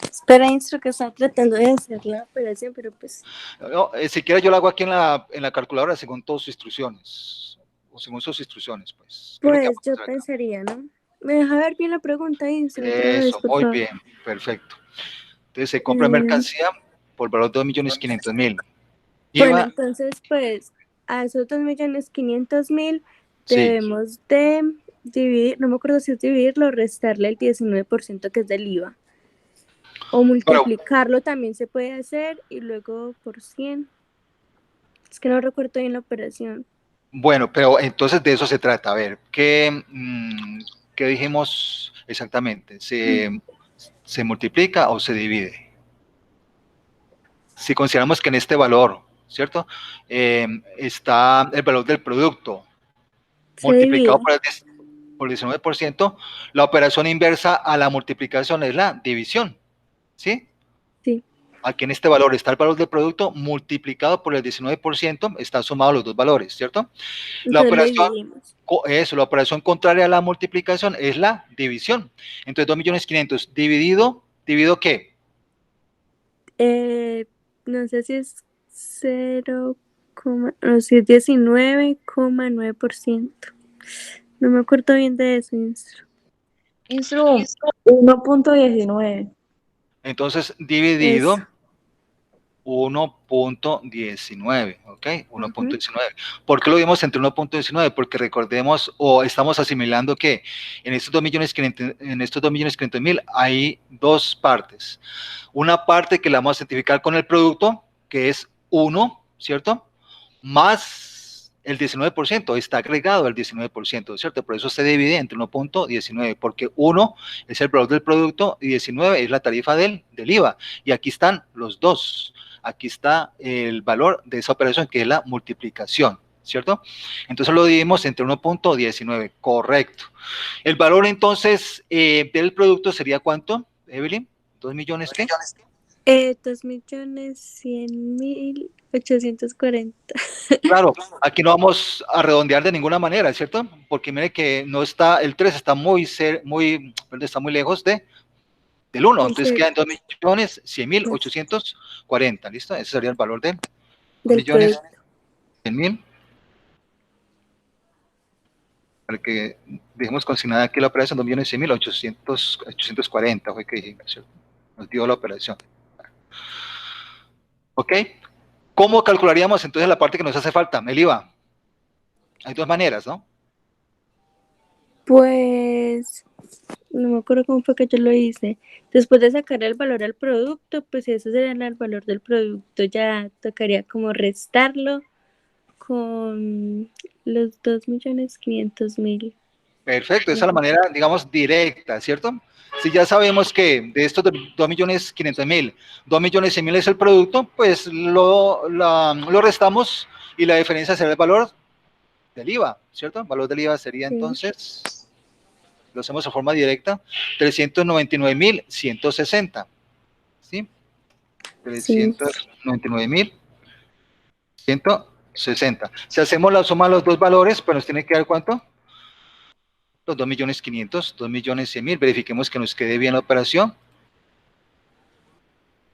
Espera, Instru, que está tratando de hacer la operación, pero pues... No, si quiere yo lo hago aquí en la calculadora según todas sus instrucciones, o según sus instrucciones, pues. ¿Qué es lo que Pues vamos a yo hacer acá? pensaría, ¿no? ¿Me deja ver bien la pregunta, Instru, otra vez, Eso, por muy favor? bien, perfecto. Entonces se compra mercancía por valor de 2.500.000. Bueno, IVA, entonces, pues, a esos 2.500.000 sí. debemos de dividir, no me acuerdo si es dividirlo o restarle el 19% que es del IVA. O Pero, multiplicarlo también se puede hacer y luego por 100. Es que no recuerdo bien la operación. bueno, pero entonces de eso se trata. A ver, ¿qué dijimos exactamente? ¿Se multiplica o se divide? Si consideramos que en este valor, ¿cierto? Está el valor del producto Se multiplicado divide. por el 19%, la operación inversa a la multiplicación es la división, ¿sí? Sí. Aquí en este valor está el valor del producto multiplicado por el 19%, están sumados los dos valores, ¿cierto? La Entonces lo operación, dividimos. la operación contraria a la multiplicación es la división. Entonces 2.500.000 ¿dividido qué? No sé si es 0, no, si es 19,9%. No me acuerdo bien de eso, Instru. Instru, 1.19. Entonces Eso. dividido 1.19, ¿ok? 1.19. ¿Por qué lo vimos entre 1.19? Porque recordemos, o estamos asimilando que en estos 2.500.000 hay dos partes. Una parte que la vamos a identificar con el producto, que es 1, ¿cierto? Más el 19%, está agregado al 19%, ¿cierto? Por eso se divide entre 1.19, porque 1 es el valor del producto y 19 es la tarifa del IVA. Y aquí están los dos. Aquí está el valor de esa operación, que es la multiplicación, ¿cierto? Entonces lo dividimos entre 1.19, correcto. El valor entonces del producto sería ¿cuánto, Evelyn? ¿2 millones qué? 2.100.840. Claro, aquí no vamos a redondear de ninguna manera, ¿cierto? Porque mire que no está, el 3 está está muy lejos del 1, entonces quedan 2.100.840, ¿listo? Ese sería el valor de Del producto. 2.100.000. Para que dejemos consignada aquí la operación, 2.100.840 fue que dijimos, ¿cierto? Nos dio la operación. ¿Ok? ¿Cómo calcularíamos entonces la parte que nos hace falta, el IVA? Hay dos maneras, ¿no? Pues no me acuerdo cómo fue que yo lo hice. Después de sacar el valor al producto, pues si ese sería el valor del producto, ya tocaría como restarlo con los 2.500.000. Perfecto, esa es la manera, digamos, directa, ¿cierto? Si ya sabemos que de estos 2.500.000, 2.100.000 es el producto, pues lo restamos y la diferencia será el valor del IVA, ¿cierto? El valor del IVA sería Sí. entonces, lo hacemos de forma directa, 399.160, ¿sí? 399.160. Si hacemos la suma de los dos valores, pues nos tiene que dar ¿cuánto? Los 2.500.000, 2.100.000. Verifiquemos que nos quede bien la operación.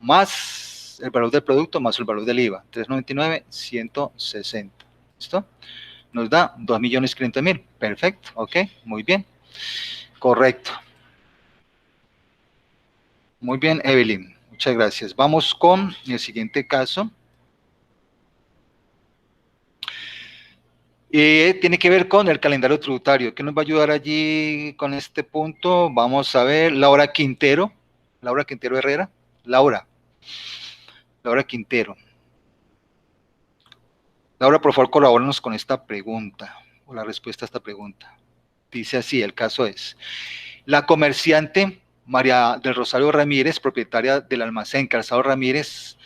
Más el valor del producto, más el valor del IVA. 399.160. ¿Listo? Nos da 2.500.000. Perfecto. Ok. Muy bien. Correcto. Muy bien, Evelyn. Muchas gracias. Vamos con el siguiente caso. Tiene que ver con el calendario tributario. ¿Qué nos va a ayudar allí con este punto? Vamos a ver, Laura Quintero Herrera. Laura Quintero. Laura, por favor, colabóranos con esta pregunta, o la respuesta a esta pregunta. Dice así, el caso es, la comerciante María del Rosario Ramírez, propietaria del almacén Calzado Ramírez,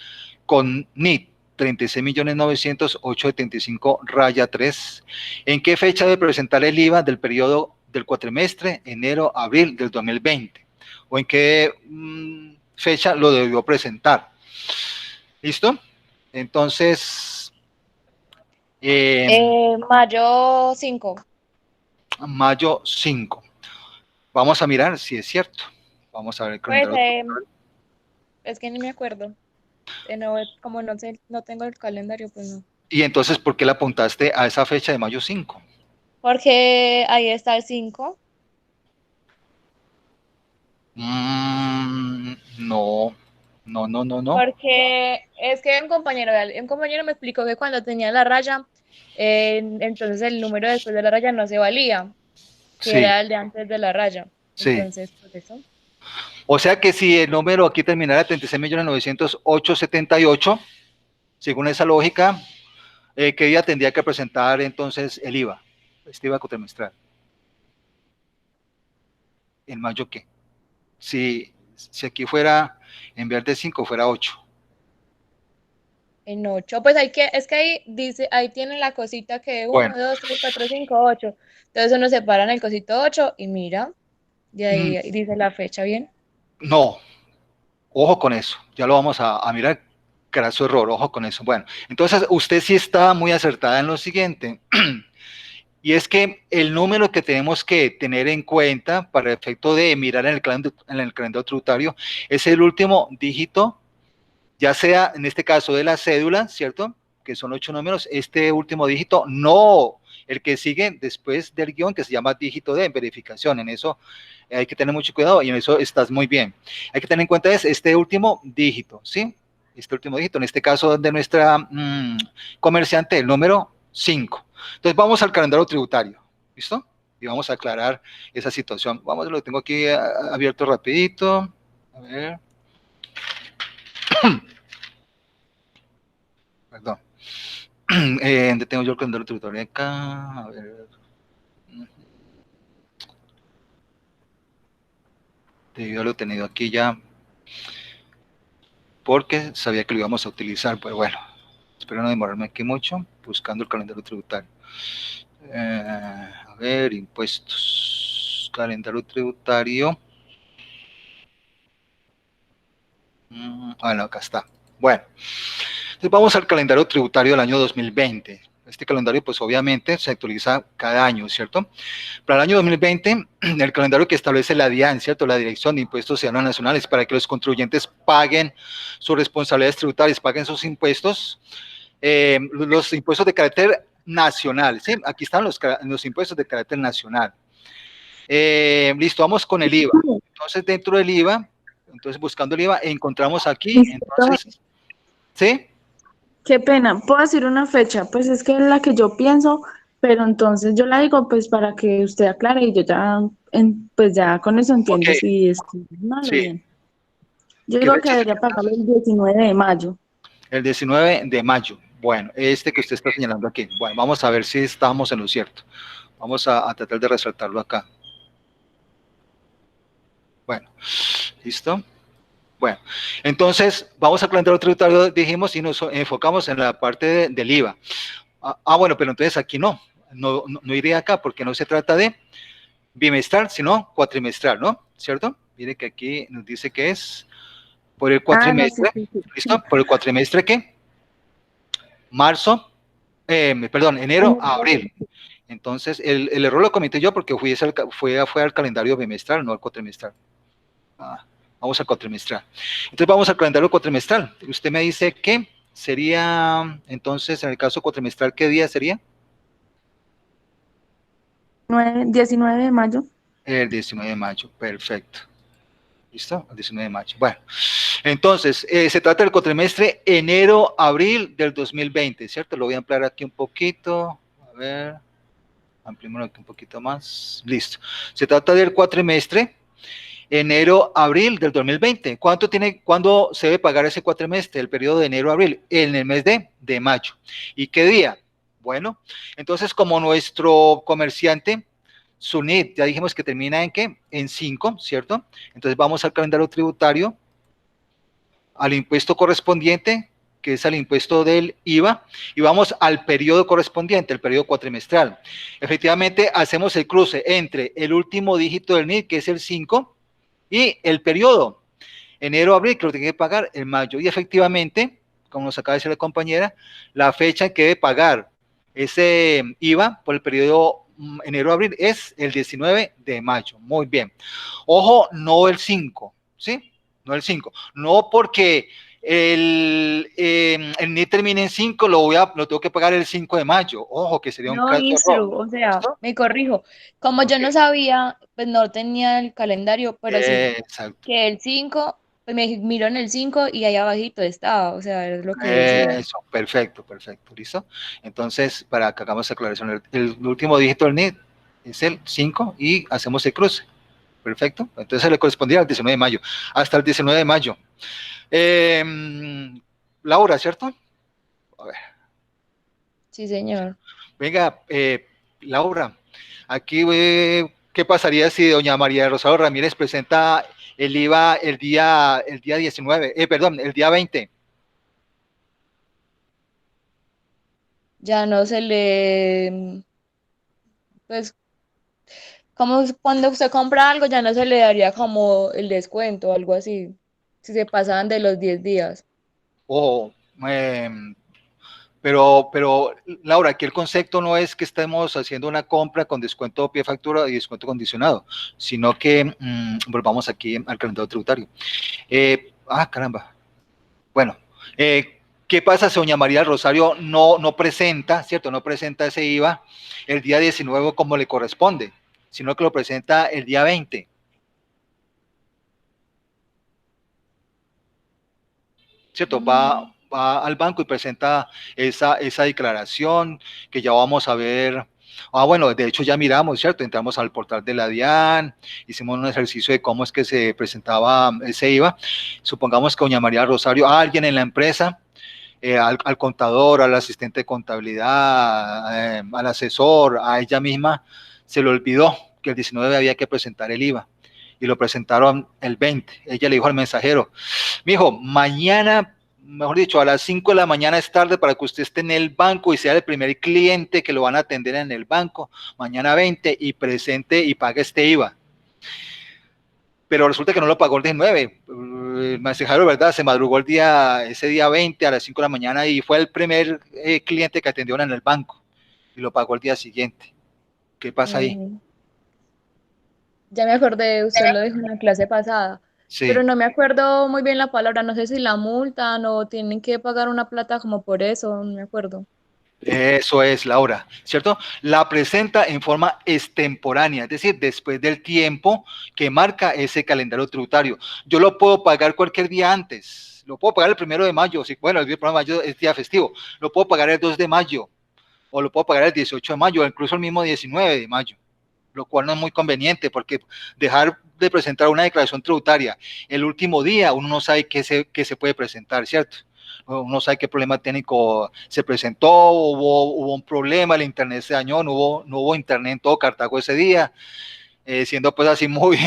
con NIT 36.900.875-3, ¿en qué fecha debe presentar el IVA del periodo del cuatrimestre, enero-abril del 2020? ¿O en qué fecha lo debió presentar? ¿Listo? Entonces, Mayo 5. mayo 5. Vamos a mirar si es cierto. Vamos a ver el Pues calendario. es que ni me acuerdo. No, como no sé, no tengo el calendario, pues no. Y entonces, ¿por qué le apuntaste a esa fecha de mayo 5? Porque ahí está el 5. No. Porque es que un compañero me explicó que cuando tenía la raya, entonces el número después de la raya no se valía, que Sí, era el de antes de la raya. sí. Entonces, por eso. O sea que si el número aquí terminara en 36.900.878, según esa lógica, ¿qué día tendría que presentar entonces el IVA? Este IVA cuatrimestral. ¿En mayo qué? Si aquí fuera, en vez de 5, fuera 8. En 8, pues es que ahí dice, ahí tiene la cosita que 1, Bueno, 2, 3, 4, 5, 8. Entonces uno separa en el cosito 8 y mira, y ahí dice la fecha bien. no, ojo con eso, ya lo vamos a mirar, craso error, ojo con eso. Bueno, entonces usted sí está muy acertada en lo siguiente, y es que el número que tenemos que tener en cuenta para el efecto de mirar en el calendario tributario es el último dígito, ya sea en este caso de la cédula, ¿cierto? Que son 8 números, este último dígito, no el que sigue después del guión, que se llama dígito de verificación. En eso hay que tener mucho cuidado y en eso estás muy bien. Hay que tener en cuenta este último dígito, ¿sí? Este último dígito, en este caso de nuestra comerciante, el número 5. Entonces vamos al calendario tributario, ¿listo? Y vamos a aclarar esa situación. Vamos, lo tengo aquí abierto rapidito. A ver. Perdón. ¿Dónde tengo yo el calendario tributario acá? A ver. Debido a haberlo tenido aquí ya, porque sabía que lo íbamos a utilizar. Pues bueno, espero no demorarme aquí mucho buscando el calendario tributario. A ver, impuestos, calendario tributario. Bueno, acá está. Bueno, entonces vamos al calendario tributario del año 2020. Este calendario, pues obviamente, se actualiza cada año, ¿cierto? Para el año 2020, el calendario que establece la DIAN, ¿cierto? La Dirección de Impuestos Ciudadanos Nacionales, para que los contribuyentes paguen sus responsabilidades tributarias, paguen sus impuestos, los impuestos de carácter nacional, ¿sí? Aquí están los impuestos de carácter nacional. Listo, vamos con el IVA. Entonces, dentro del IVA, entonces buscando el IVA, encontramos aquí, entonces, ¿sí? Qué pena, puedo decir una fecha, pues es que es la que yo pienso, pero entonces yo la digo pues para que usted aclare y yo ya, pues ya con eso entiendo Ok. si es malo o Sí. bien. Yo ¿Qué digo que fecha debería pagarlo el 19 de mayo. El 19 de mayo. Bueno, este que usted está señalando aquí. Bueno, vamos a ver si estamos en lo cierto. Vamos a tratar de resaltarlo acá. Bueno, ¿listo? Bueno, entonces vamos a calendario tributario, dijimos, y nos enfocamos en la parte del IVA. Bueno, pero entonces aquí no iría acá porque no se trata de bimestral, sino cuatrimestral, ¿no? ¿Cierto? Mire que aquí nos dice que es por el cuatrimestre. No, sí. ¿Listo? ¿Por el cuatrimestre qué? Marzo, perdón, enero a abril. Entonces, el error lo cometí yo porque fue al calendario bimestral, no al cuatrimestral. Vamos al cuatrimestral. Entonces, vamos al calendario cuatrimestral. Usted me dice que sería, entonces, en el caso cuatrimestral, ¿qué día sería? 19 de mayo. El 19 de mayo, perfecto. ¿Listo? El 19 de mayo. Bueno, entonces, se trata del cuatrimestre enero-abril del 2020, ¿cierto? Lo voy a ampliar aquí un poquito. A ver, ampliémoslo aquí un poquito más. Listo. Se trata del cuatrimestre enero-abril del 2020. ¿Cuándo se debe pagar ese cuatrimestre? El periodo de enero-abril, en el mes de mayo. ¿Y qué día? Bueno, entonces como nuestro comerciante, su NIT, ya dijimos que termina en ¿qué? En 5, ¿cierto? Entonces vamos al calendario tributario, al impuesto correspondiente, que es el impuesto del IVA, y vamos al periodo correspondiente, el periodo cuatrimestral. Efectivamente, hacemos el cruce entre el último dígito del NIT, que es el 5, y el periodo, enero-abril, que lo tiene que pagar en mayo. Y efectivamente, como nos acaba de decir la compañera, la fecha en que debe pagar ese IVA por el periodo enero-abril es el 19 de mayo. Muy bien. Ojo, no el 5, ¿sí? No el 5. No porque el NIT termine en 5, lo tengo que pagar el 5 de mayo. Ojo, que sería un No, caso de error. Instru, o sea, ¿Listo? me corrijo. Como yo no sabía, pues no tenía el calendario, pero sí Exacto. que el 5 pues me miró en el 5 y ahí abajito estaba, o sea, es lo que decía. Eso, perfecto, perfecto, ¿listo? Entonces, para que hagamos aclaración, el último dígito del NIT es el 5 y hacemos el cruce, perfecto. Entonces le correspondía al 19 de mayo, hasta el 19 de mayo. Laura, ¿cierto? A ver. Sí, señor. Venga, Laura, aquí, ¿qué pasaría si doña María Rosario Ramírez presenta el IVA el día 19, perdón, el día 20? Ya no se le, pues, como cuando usted compra algo, ya no se le daría como el descuento o algo así, si se pasaban de los 10 días. O, pero, Laura, aquí el concepto no es que estemos haciendo una compra con descuento pie factura y descuento condicionado, sino que volvamos aquí al calendario tributario. Caramba. Bueno, ¿qué pasa si doña María del Rosario no presenta, ¿cierto? No presenta ese IVA el día 19 como le corresponde, sino que lo presenta el día 20. ¿Cierto? Va al banco y presenta esa declaración que ya vamos a ver. Bueno, de hecho ya miramos, ¿cierto? Entramos al portal de la DIAN, hicimos un ejercicio de cómo es que se presentaba ese IVA. Supongamos que doña María Rosario, alguien en la empresa, al contador, al asistente de contabilidad, al asesor, a ella misma, se le olvidó que el 19 había que presentar el IVA y lo presentaron el 20. Ella le dijo al mensajero, mijo, mañana, mejor dicho, a las 5 de la mañana es tarde para que usted esté en el banco y sea el primer cliente que lo van a atender en el banco, mañana 20, y presente y pague este IVA. Pero resulta que no lo pagó el 19. El mensajero, ¿verdad? Se madrugó ese día 20 a las 5 de la mañana y fue el primer cliente que atendió en el banco y lo pagó el día siguiente. ¿Qué pasa ahí? Ya me acordé, usted lo dijo en la clase pasada, Sí. pero no me acuerdo muy bien la palabra, no sé si la multan o tienen que pagar una plata como por eso, no me acuerdo. Eso es, Laura, ¿cierto? La presenta en forma extemporánea, es decir, después del tiempo que marca ese calendario tributario. Yo lo puedo pagar cualquier día antes, lo puedo pagar el 1 de mayo, bueno, el 1 de mayo es día festivo, lo puedo pagar el 2 de mayo, o lo puedo pagar el 18 de mayo, o incluso el mismo 19 de mayo, lo cual no es muy conveniente, porque dejar de presentar una declaración tributaria el último día, uno no sabe qué se puede presentar, ¿cierto? Uno sabe qué problema técnico se presentó, hubo un problema, el internet se dañó, no hubo internet en todo Cartago ese día, siendo pues así muy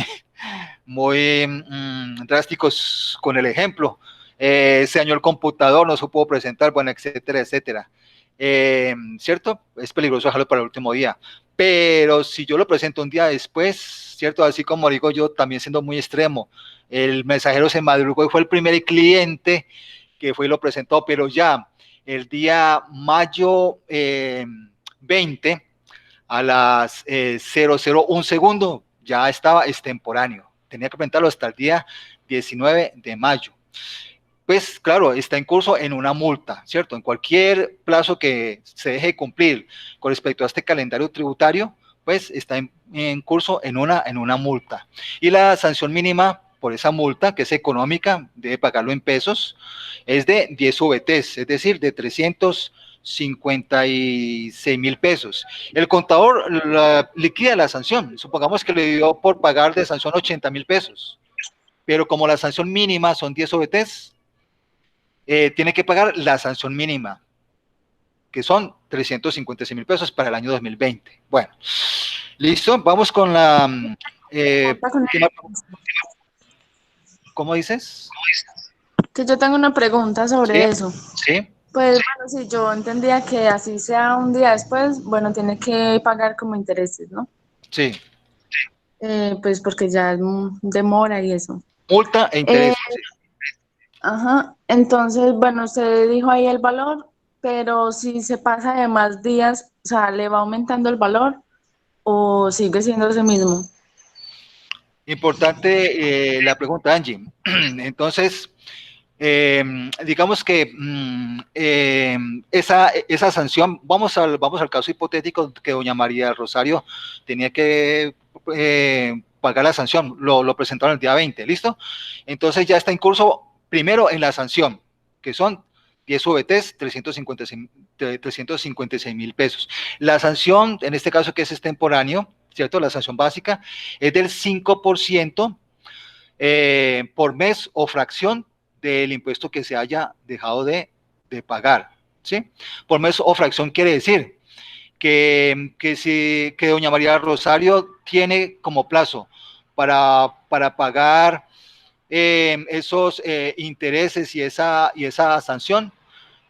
drásticos con el ejemplo. Se dañó el computador, no se pudo presentar, bueno, etcétera, etcétera. ¿Cierto? Es peligroso dejarlo para el último día. Pero si yo lo presento un día después, ¿cierto? Así como digo yo, también siendo muy extremo, el mensajero se madrugó y fue el primer cliente que fue y lo presentó, pero ya el día mayo 20 a las 001 segundo ya estaba extemporáneo. Tenía que presentarlo hasta el día 19 de mayo. Pues claro, está en curso en una multa, ¿cierto? En cualquier plazo que se deje cumplir con respecto a este calendario tributario, pues está en curso en una multa. Y la sanción mínima por esa multa, que es económica, debe pagarlo en pesos, es de 10 VTs, es decir, de 356,000 pesos. El contador liquida la sanción, supongamos que le dio por pagar de sanción 80,000 pesos, pero como la sanción mínima son 10 VTs, tiene que pagar la sanción mínima, que son 356.000 pesos para el año 2020. Bueno, listo, vamos con la última. ¿Cómo dices? Que yo tengo una pregunta sobre eso. Sí. Pues bueno, si yo entendía que así sea un día después, bueno, tiene que pagar como intereses, ¿no? Sí. Pues porque ya es demora y eso. Multa e interés. Ajá, entonces, bueno, usted dijo ahí el valor, pero si se pasa de más días, o sea, ¿le va aumentando el valor o sigue siendo ese mismo? Importante la pregunta, Angie. Entonces, digamos que esa sanción, vamos al caso hipotético que doña María Rosario tenía que pagar la sanción, lo presentaron el día 20, ¿listo? Entonces ya está en curso primero en la sanción, que son 10 VTs, 356.000 pesos. La sanción, en este caso que es extemporáneo, ¿cierto? La sanción básica es del 5% por mes o fracción del impuesto que se haya dejado de pagar, ¿sí? Por mes o fracción quiere decir que doña María Rosario tiene como plazo para pagar esos intereses y esa sanción.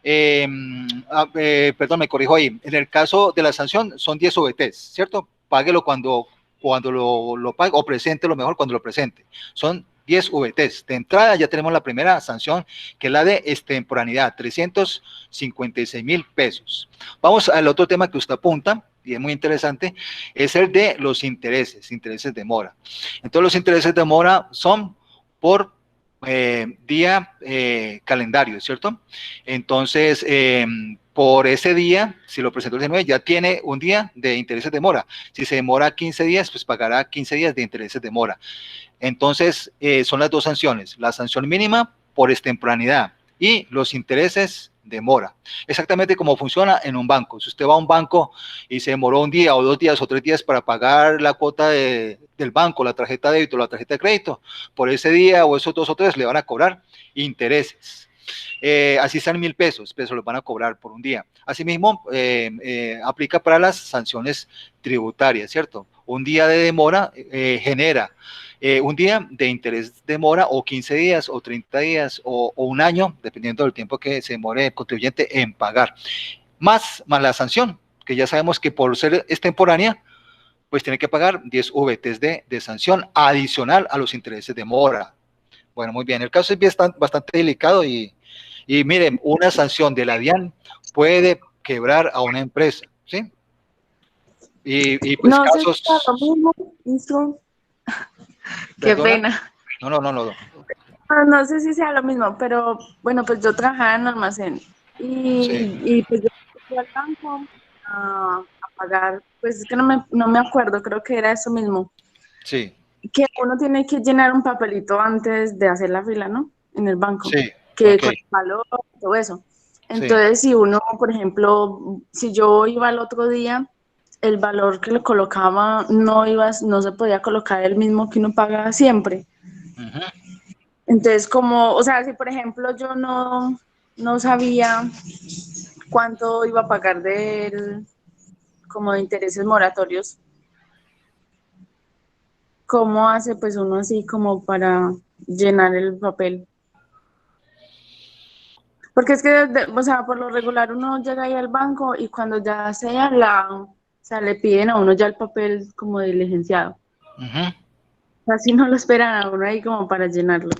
Perdón, me corrijo ahí. En el caso de la sanción son 10 VTs, ¿cierto? Páguelo cuando lo pague, o preséntelo mejor cuando lo presente. Son 10 VTs. De entrada ya tenemos la primera sanción, que es la de extemporaneidad, 356.000 pesos. Vamos al otro tema que usted apunta, y es muy interesante, es el de los intereses de mora. Entonces los intereses de mora son por día calendario, ¿cierto? Entonces, por ese día, si lo presentó el 19, ya tiene un día de intereses de mora. Si se demora 15 días, pues pagará 15 días de intereses de mora. Entonces, son las dos sanciones, la sanción mínima por extemporaneidad y los intereses de mora. Exactamente como funciona en un banco. Si usted va a un banco y se demoró un día o 2 días o 3 días para pagar la cuota del banco, la tarjeta de débito o la tarjeta de crédito, por ese día o esos 2 o 3 le van a cobrar intereses. Así sean 1.000 pesos, pero los van a cobrar por un día. Asimismo, aplica para las sanciones tributarias, ¿cierto? Un día de demora genera un día de interés de mora o 15 días o 30 días o un año, dependiendo del tiempo que se demore el contribuyente en pagar. Más la sanción, que ya sabemos que por ser extemporánea, pues tiene que pagar 10 VTs de sanción adicional a los intereses de mora. Bueno, muy bien, el caso es bastante delicado y miren, una sanción de la DIAN puede quebrar a una empresa, ¿sí? Y pues No sé casos... si sea lo mismo, Instru. Qué pena. No. No sé si sea lo mismo, pero bueno, pues yo trabajaba en almacén y pues yo fui al banco a pagar, pues es que no me acuerdo, creo que era eso mismo. Sí. Que uno tiene que llenar un papelito antes de hacer la fila, ¿no? En el banco. Sí. Que Okay. con el valor, todo eso. Entonces, si uno, por ejemplo, si yo iba al otro día, el valor que le colocaba no se podía colocar el mismo que uno paga siempre. Uh-huh. Entonces, como, o sea, si por ejemplo yo no sabía cuánto iba a pagar como de intereses moratorios, ¿cómo hace pues uno así como para llenar el papel? Porque es que, o sea, por lo regular uno llega ahí al banco y cuando ya sea o sea, le piden a uno ya el papel como diligenciado. Uh-huh. Así no lo esperan a uno ahí como para llenarlo.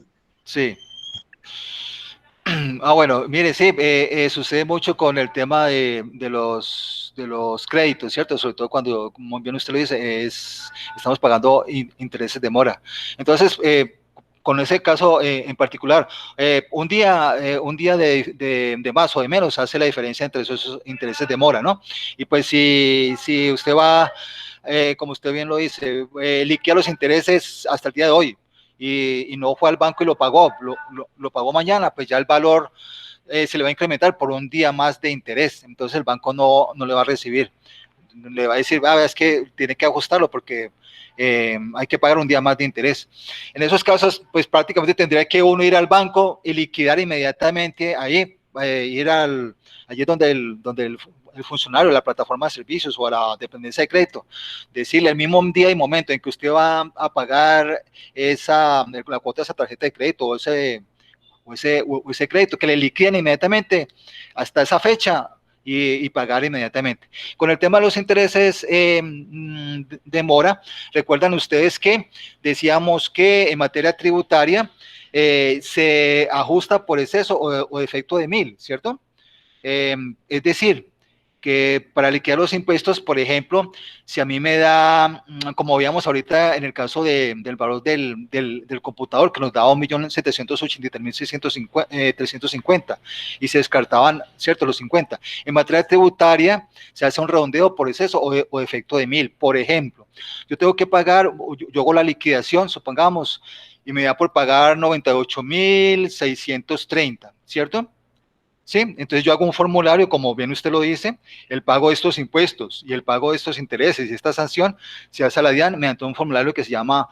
Sí. Bueno, mire, sí, sucede mucho con el tema de los créditos, ¿cierto? Sobre todo cuando, como bien usted lo dice, estamos pagando intereses de mora. Entonces, con ese caso en particular, un día de más o de menos hace la diferencia entre esos intereses de mora, ¿no? Y pues si usted va, como usted bien lo dice, liquida los intereses hasta el día de hoy, y no fue al banco y lo pagó, lo pagó mañana, pues ya el valor se le va a incrementar por un día más de interés, entonces el banco no le va a recibir, le va a decir, es que tiene que ajustarlo porque hay que pagar un día más de interés. En esos casos, pues prácticamente tendría que uno ir al banco y liquidar inmediatamente ahí ir allí donde el funcionario de la plataforma de servicios o a la dependencia de crédito, decirle el mismo día y momento en que usted va a pagar la cuota de esa tarjeta de crédito o ese crédito, que le liquiden inmediatamente hasta esa fecha y pagar inmediatamente. Con el tema de los intereses de mora, recuerdan ustedes que decíamos que en materia tributaria se ajusta por exceso o defecto de 1000, ¿cierto? Es decir, que para liquidar los impuestos, por ejemplo, si a mí me da, como veíamos ahorita en el caso del valor del computador, que nos daba 1.783.350 y se descartaban, ¿cierto?, los 50. En materia tributaria se hace un redondeo por exceso o efecto de 1000. Por ejemplo, yo tengo que pagar, yo hago la liquidación, supongamos, y me da por pagar 98.630, ¿cierto? Sí, entonces yo hago un formulario, como bien usted lo dice, el pago de estos impuestos y el pago de estos intereses y esta sanción se hace a la DIAN mediante un formulario que se llama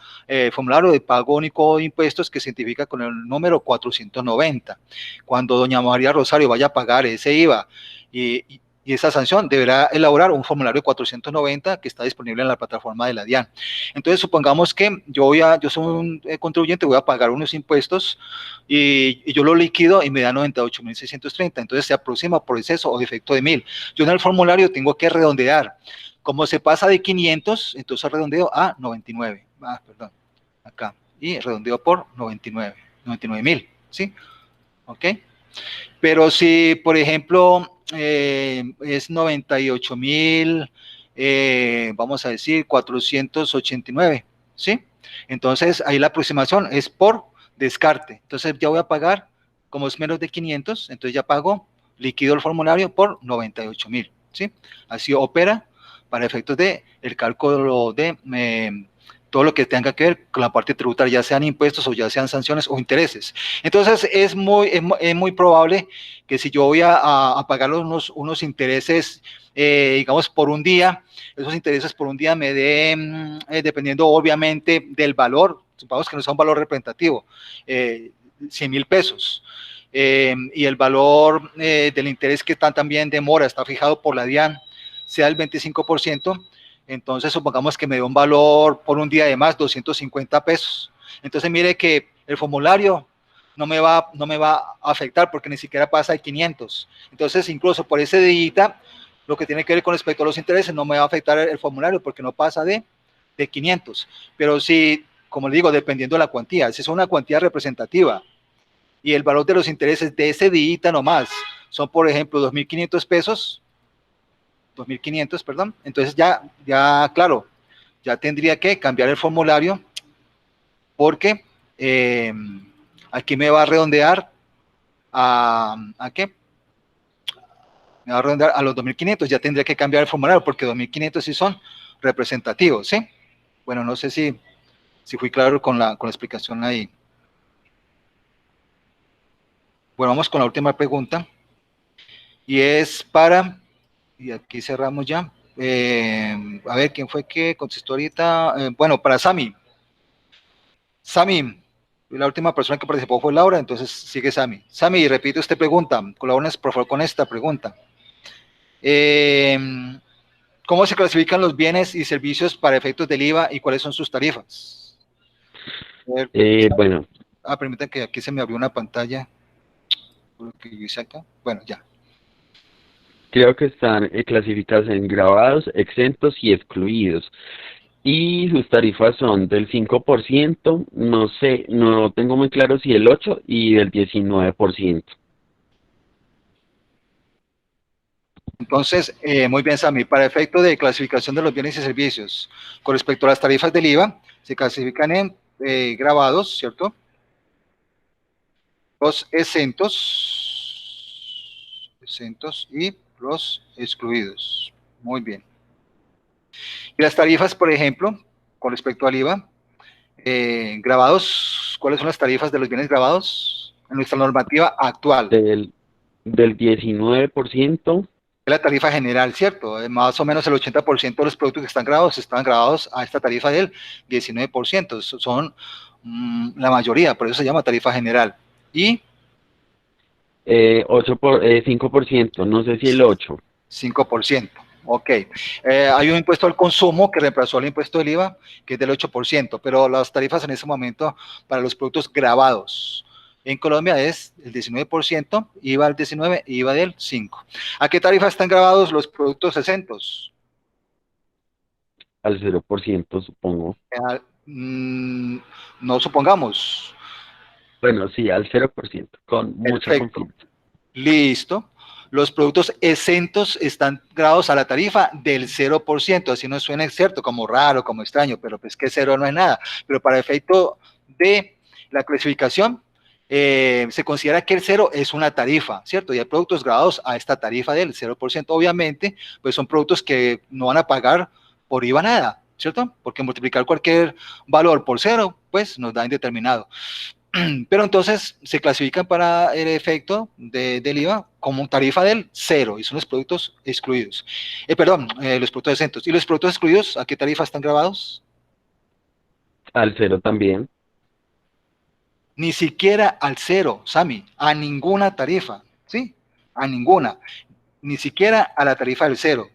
formulario de pago único de impuestos, que se identifica con el número 490. Cuando doña María Rosario vaya a pagar ese IVA y esa sanción, deberá elaborar un formulario 490 que está disponible en la plataforma de la DIAN. Entonces, supongamos que yo soy un contribuyente, voy a pagar unos impuestos y yo lo liquido y me da 98.630. Entonces, se aproxima por exceso o defecto de 1000. Yo en el formulario tengo que redondear. Como se pasa de 500, entonces redondeo a 99. Perdón, acá. Y redondeo por 99.000, ¿sí? ¿Ok? Pero si, por ejemplo, es 98.000, vamos a decir 489, ¿sí? Entonces, ahí la aproximación es por descarte. Entonces, ya voy a pagar, como es menos de 500, entonces ya pago, liquido el formulario por 98.000, ¿sí? Así opera para efectos de el cálculo de todo lo que tenga que ver con la parte tributaria, ya sean impuestos o ya sean sanciones o intereses. Entonces, es muy probable que si yo voy a pagar unos intereses, digamos, por un día, esos intereses por un día me den, dependiendo obviamente del valor, supongamos que no sea un valor representativo, 100.000 pesos, y el valor del interés que también de mora está fijado por la DIAN, sea el 25%, entonces supongamos que me dio un valor por un día de más, 250 pesos. Entonces mire que el formulario no me va a afectar porque ni siquiera pasa de 500. Entonces incluso por ese día, lo que tiene que ver con respecto a los intereses, no me va a afectar el formulario porque no pasa de 500. Pero sí, como le digo, dependiendo de la cuantía, si es una cuantía representativa y el valor de los intereses de ese día nomás son, por ejemplo, 2.500 pesos, 2.500, perdón, entonces ya, claro, ya tendría que cambiar el formulario porque aquí me va a redondear ¿a qué? Me va a redondear a los 2.500, ya tendría que cambiar el formulario porque 2.500 sí son representativos, ¿sí? Bueno, no sé si fui claro con la explicación ahí. Bueno, vamos con la última pregunta y es para... Y aquí cerramos ya. A ver, ¿quién fue que contestó ahorita? Bueno, para Sami. Sami, la última persona que participó fue Laura, entonces sigue Sami. Sami, repite usted pregunta. Colabórenos, por favor, con esta pregunta. ¿Cómo se clasifican los bienes y servicios para efectos del IVA y cuáles son sus tarifas? Bueno. Permítanme que aquí se me abrió una pantalla. Lo que yo hice acá. Bueno, ya. Creo que están clasificados en grabados, exentos y excluidos. Y sus tarifas son del 5%, no sé, no tengo muy claro si el 8% y del 19%. Entonces, muy bien, Sami, para efecto de clasificación de los bienes y servicios, con respecto a las tarifas del IVA, se clasifican en grabados, ¿cierto? Los exentos y los excluidos. Muy bien. Y las tarifas, por ejemplo, con respecto al IVA, grabados, ¿cuáles son las tarifas de los bienes grabados en nuestra normativa actual? Del 19%. Es la tarifa general, ¿cierto? Más o menos el 80% de los productos que están grabados a esta tarifa del 19%. Son la mayoría, por eso se llama tarifa general. Y 5%, no sé si el 8. 5%. Ok. Hay un impuesto al consumo que reemplazó el impuesto del IVA, que es del 8%, pero las tarifas en ese momento para los productos gravados en Colombia es el 19%, IVA del 19%, IVA del 5%. ¿A qué tarifa están grabados los productos exentos? Al 0%, supongo. Mm, no supongamos. Bueno, sí, al 0%, con mucha Perfecto. confianza. Listo. Los productos exentos están grabados a la tarifa del 0%, así no suena cierto, como raro, como extraño, pero pues que cero no es nada. Pero para efecto de la clasificación, se considera que el cero es una tarifa, ¿cierto? Y hay productos grabados a esta tarifa del 0%. Obviamente, pues son productos que no van a pagar por IVA nada, ¿cierto? Porque multiplicar cualquier valor por cero, pues nos da indeterminado. Pero entonces se clasifican para el efecto del IVA como tarifa del cero y son los productos excluidos. Los productos exentos. ¿Y los productos excluidos a qué tarifa están grabados? Al 0 también. Ni siquiera al cero, Sami, a ninguna tarifa, ¿sí? A ninguna, ni siquiera a la tarifa del cero.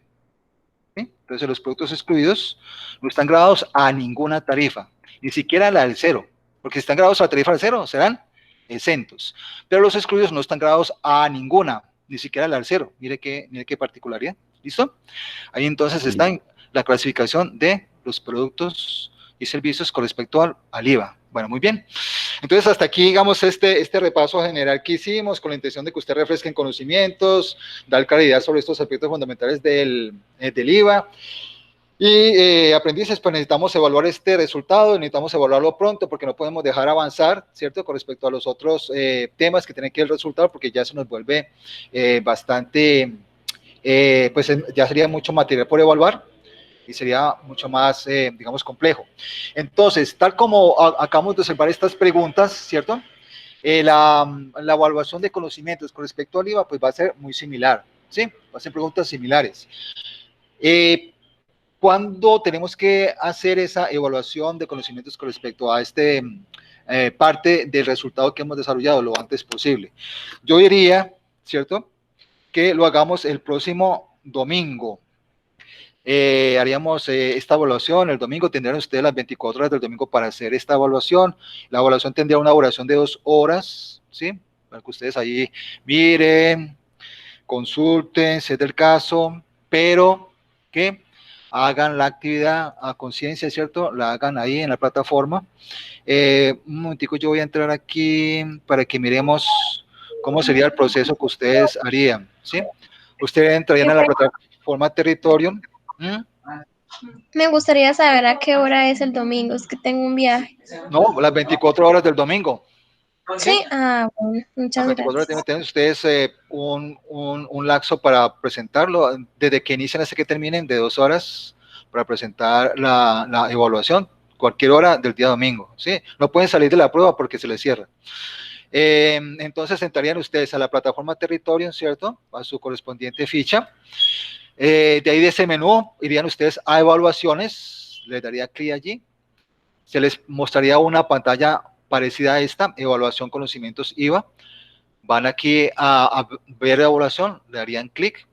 ¿Sí? Entonces los productos excluidos no están grabados a ninguna tarifa, ni siquiera a la del cero. Porque si están grabados a la tarifa del cero, serán exentos. Pero los excluidos no están grabados a ninguna, ni siquiera a la del cero. Mire qué particularidad. ¿Listo? Ahí entonces está en la clasificación de los productos y servicios con respecto al IVA. Bueno, muy bien. Entonces, hasta aquí, digamos, este repaso general que hicimos con la intención de que usted refresque en conocimientos, dar claridad sobre estos aspectos fundamentales del IVA. Y aprendices, pues necesitamos evaluar este resultado, necesitamos evaluarlo pronto porque no podemos dejar avanzar, ¿cierto? Con respecto a los otros temas que tienen que ver el resultado porque ya se nos vuelve bastante, pues ya sería mucho material por evaluar y sería mucho más, digamos, complejo. Entonces, tal como acabamos de observar estas preguntas, ¿cierto? La evaluación de conocimientos con respecto al IVA, pues va a ser muy similar, ¿sí? Va a ser preguntas similares. ¿Cuándo tenemos que hacer esa evaluación de conocimientos con respecto a este parte del resultado que hemos desarrollado lo antes posible? Yo diría, ¿cierto? Que lo hagamos el próximo domingo. Haríamos esta evaluación, el domingo tendrán ustedes las 24 horas del domingo para hacer esta evaluación. La evaluación tendría una duración de 2 horas, ¿sí? Para que ustedes ahí miren, consulten, si es del caso, pero que hagan la actividad a conciencia, ¿cierto? La hagan ahí en la plataforma. Un momentico, yo voy a entrar aquí para que miremos cómo sería el proceso que ustedes harían, ¿sí? Ustedes entrarían a la plataforma Territorium. Me gustaría saber a qué hora es el domingo, es que tengo un viaje. No, las 24 horas del domingo. Sí, bueno, muchas gracias. Tienen ustedes un lapso para presentarlo, desde que inician hasta que terminen, de 2 horas para presentar la evaluación, cualquier hora del día domingo, ¿sí? No pueden salir de la prueba porque se les cierra. Entonces entrarían ustedes a la plataforma Territorium, ¿cierto? A su correspondiente ficha. De ahí de ese menú irían ustedes a evaluaciones, les daría clic allí, se les mostraría una pantalla parecida a esta, evaluación conocimientos IVA. Van aquí a ver la evaluación, le darían clic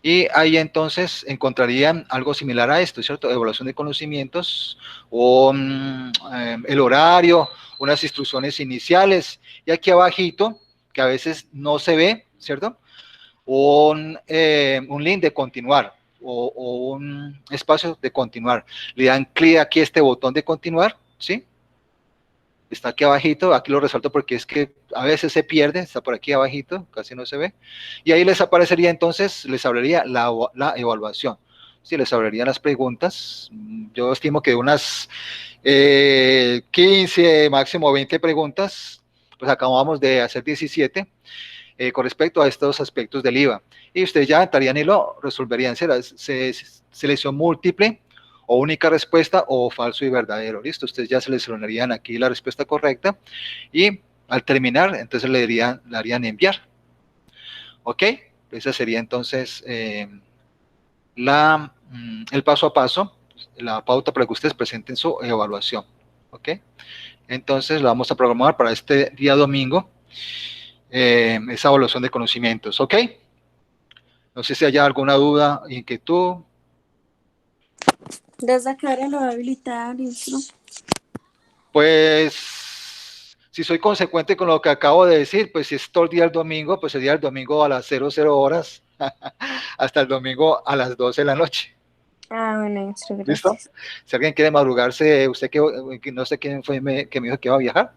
y ahí entonces encontrarían algo similar a esto, ¿cierto? Evaluación de conocimientos, el horario, unas instrucciones iniciales y aquí abajito, que a veces no se ve, ¿cierto? Un link de continuar o un espacio de continuar. Le dan clic aquí a este botón de continuar, ¿sí? Está aquí abajito, aquí lo resalto porque es que a veces se pierde, está por aquí abajito, casi no se ve, y ahí les aparecería entonces, les hablaría la evaluación, sí, les hablarían las preguntas, yo estimo que unas 15, máximo 20 preguntas, pues acabamos de hacer 17, con respecto a estos aspectos del IVA, y ustedes ya entrarían y lo resolverían, selección múltiple, o única respuesta o falso y verdadero. Listo, ustedes ya seleccionarían aquí la respuesta correcta y al terminar, entonces le harían enviar. ¿Ok? Esa sería entonces el paso a paso, la pauta para que ustedes presenten su evaluación. ¿Ok? Entonces lo vamos a programar para este día domingo. esa evaluación de conocimientos, ¿ok? No sé si hay alguna duda, inquietud. ¿Desde qué hora lo va a habilitar, maestro? Pues, si soy consecuente con lo que acabo de decir, pues si es todo el día el domingo, pues sería el domingo a las 00 horas hasta el domingo a las 12 de la noche. Ah, bueno, maestro, ¿Listo? gracias. Si alguien quiere madrugarse, usted que no sé quién fue que me dijo que iba a viajar.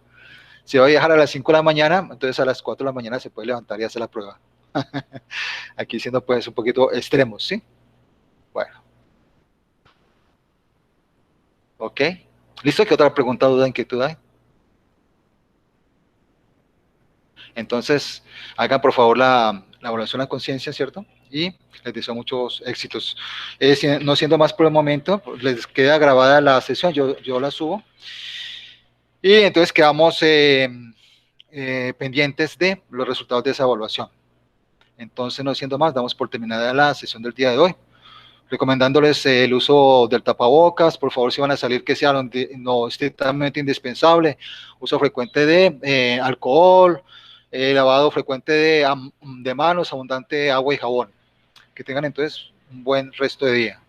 Si va a viajar a las 5 de la mañana, entonces a las 4 de la mañana se puede levantar y hacer la prueba. Aquí siendo pues un poquito extremos, ¿sí? Bueno. Ok. ¿Listo? ¿Qué otra pregunta, duda, inquietud hay? Entonces, hagan por favor la evaluación a conciencia, ¿cierto? Y les deseo muchos éxitos. No siendo más por el momento, les queda grabada la sesión, yo la subo. Y entonces quedamos pendientes de los resultados de esa evaluación. Entonces, no siendo más, damos por terminada la sesión del día de hoy. Recomendándoles el uso del tapabocas, por favor, si van a salir, que sea no estrictamente indispensable, uso frecuente de alcohol, lavado frecuente de manos, abundante agua y jabón. Que tengan entonces un buen resto de día.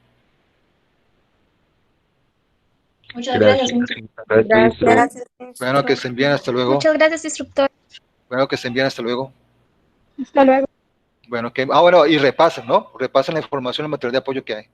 Muchas gracias. Gracias, Bueno, que estén bien, hasta luego. Muchas gracias, instructor. Bueno, que estén bien, hasta luego. Hasta luego. Bueno, bueno, y repasen, ¿no? Repasen la información, el material de apoyo que hay.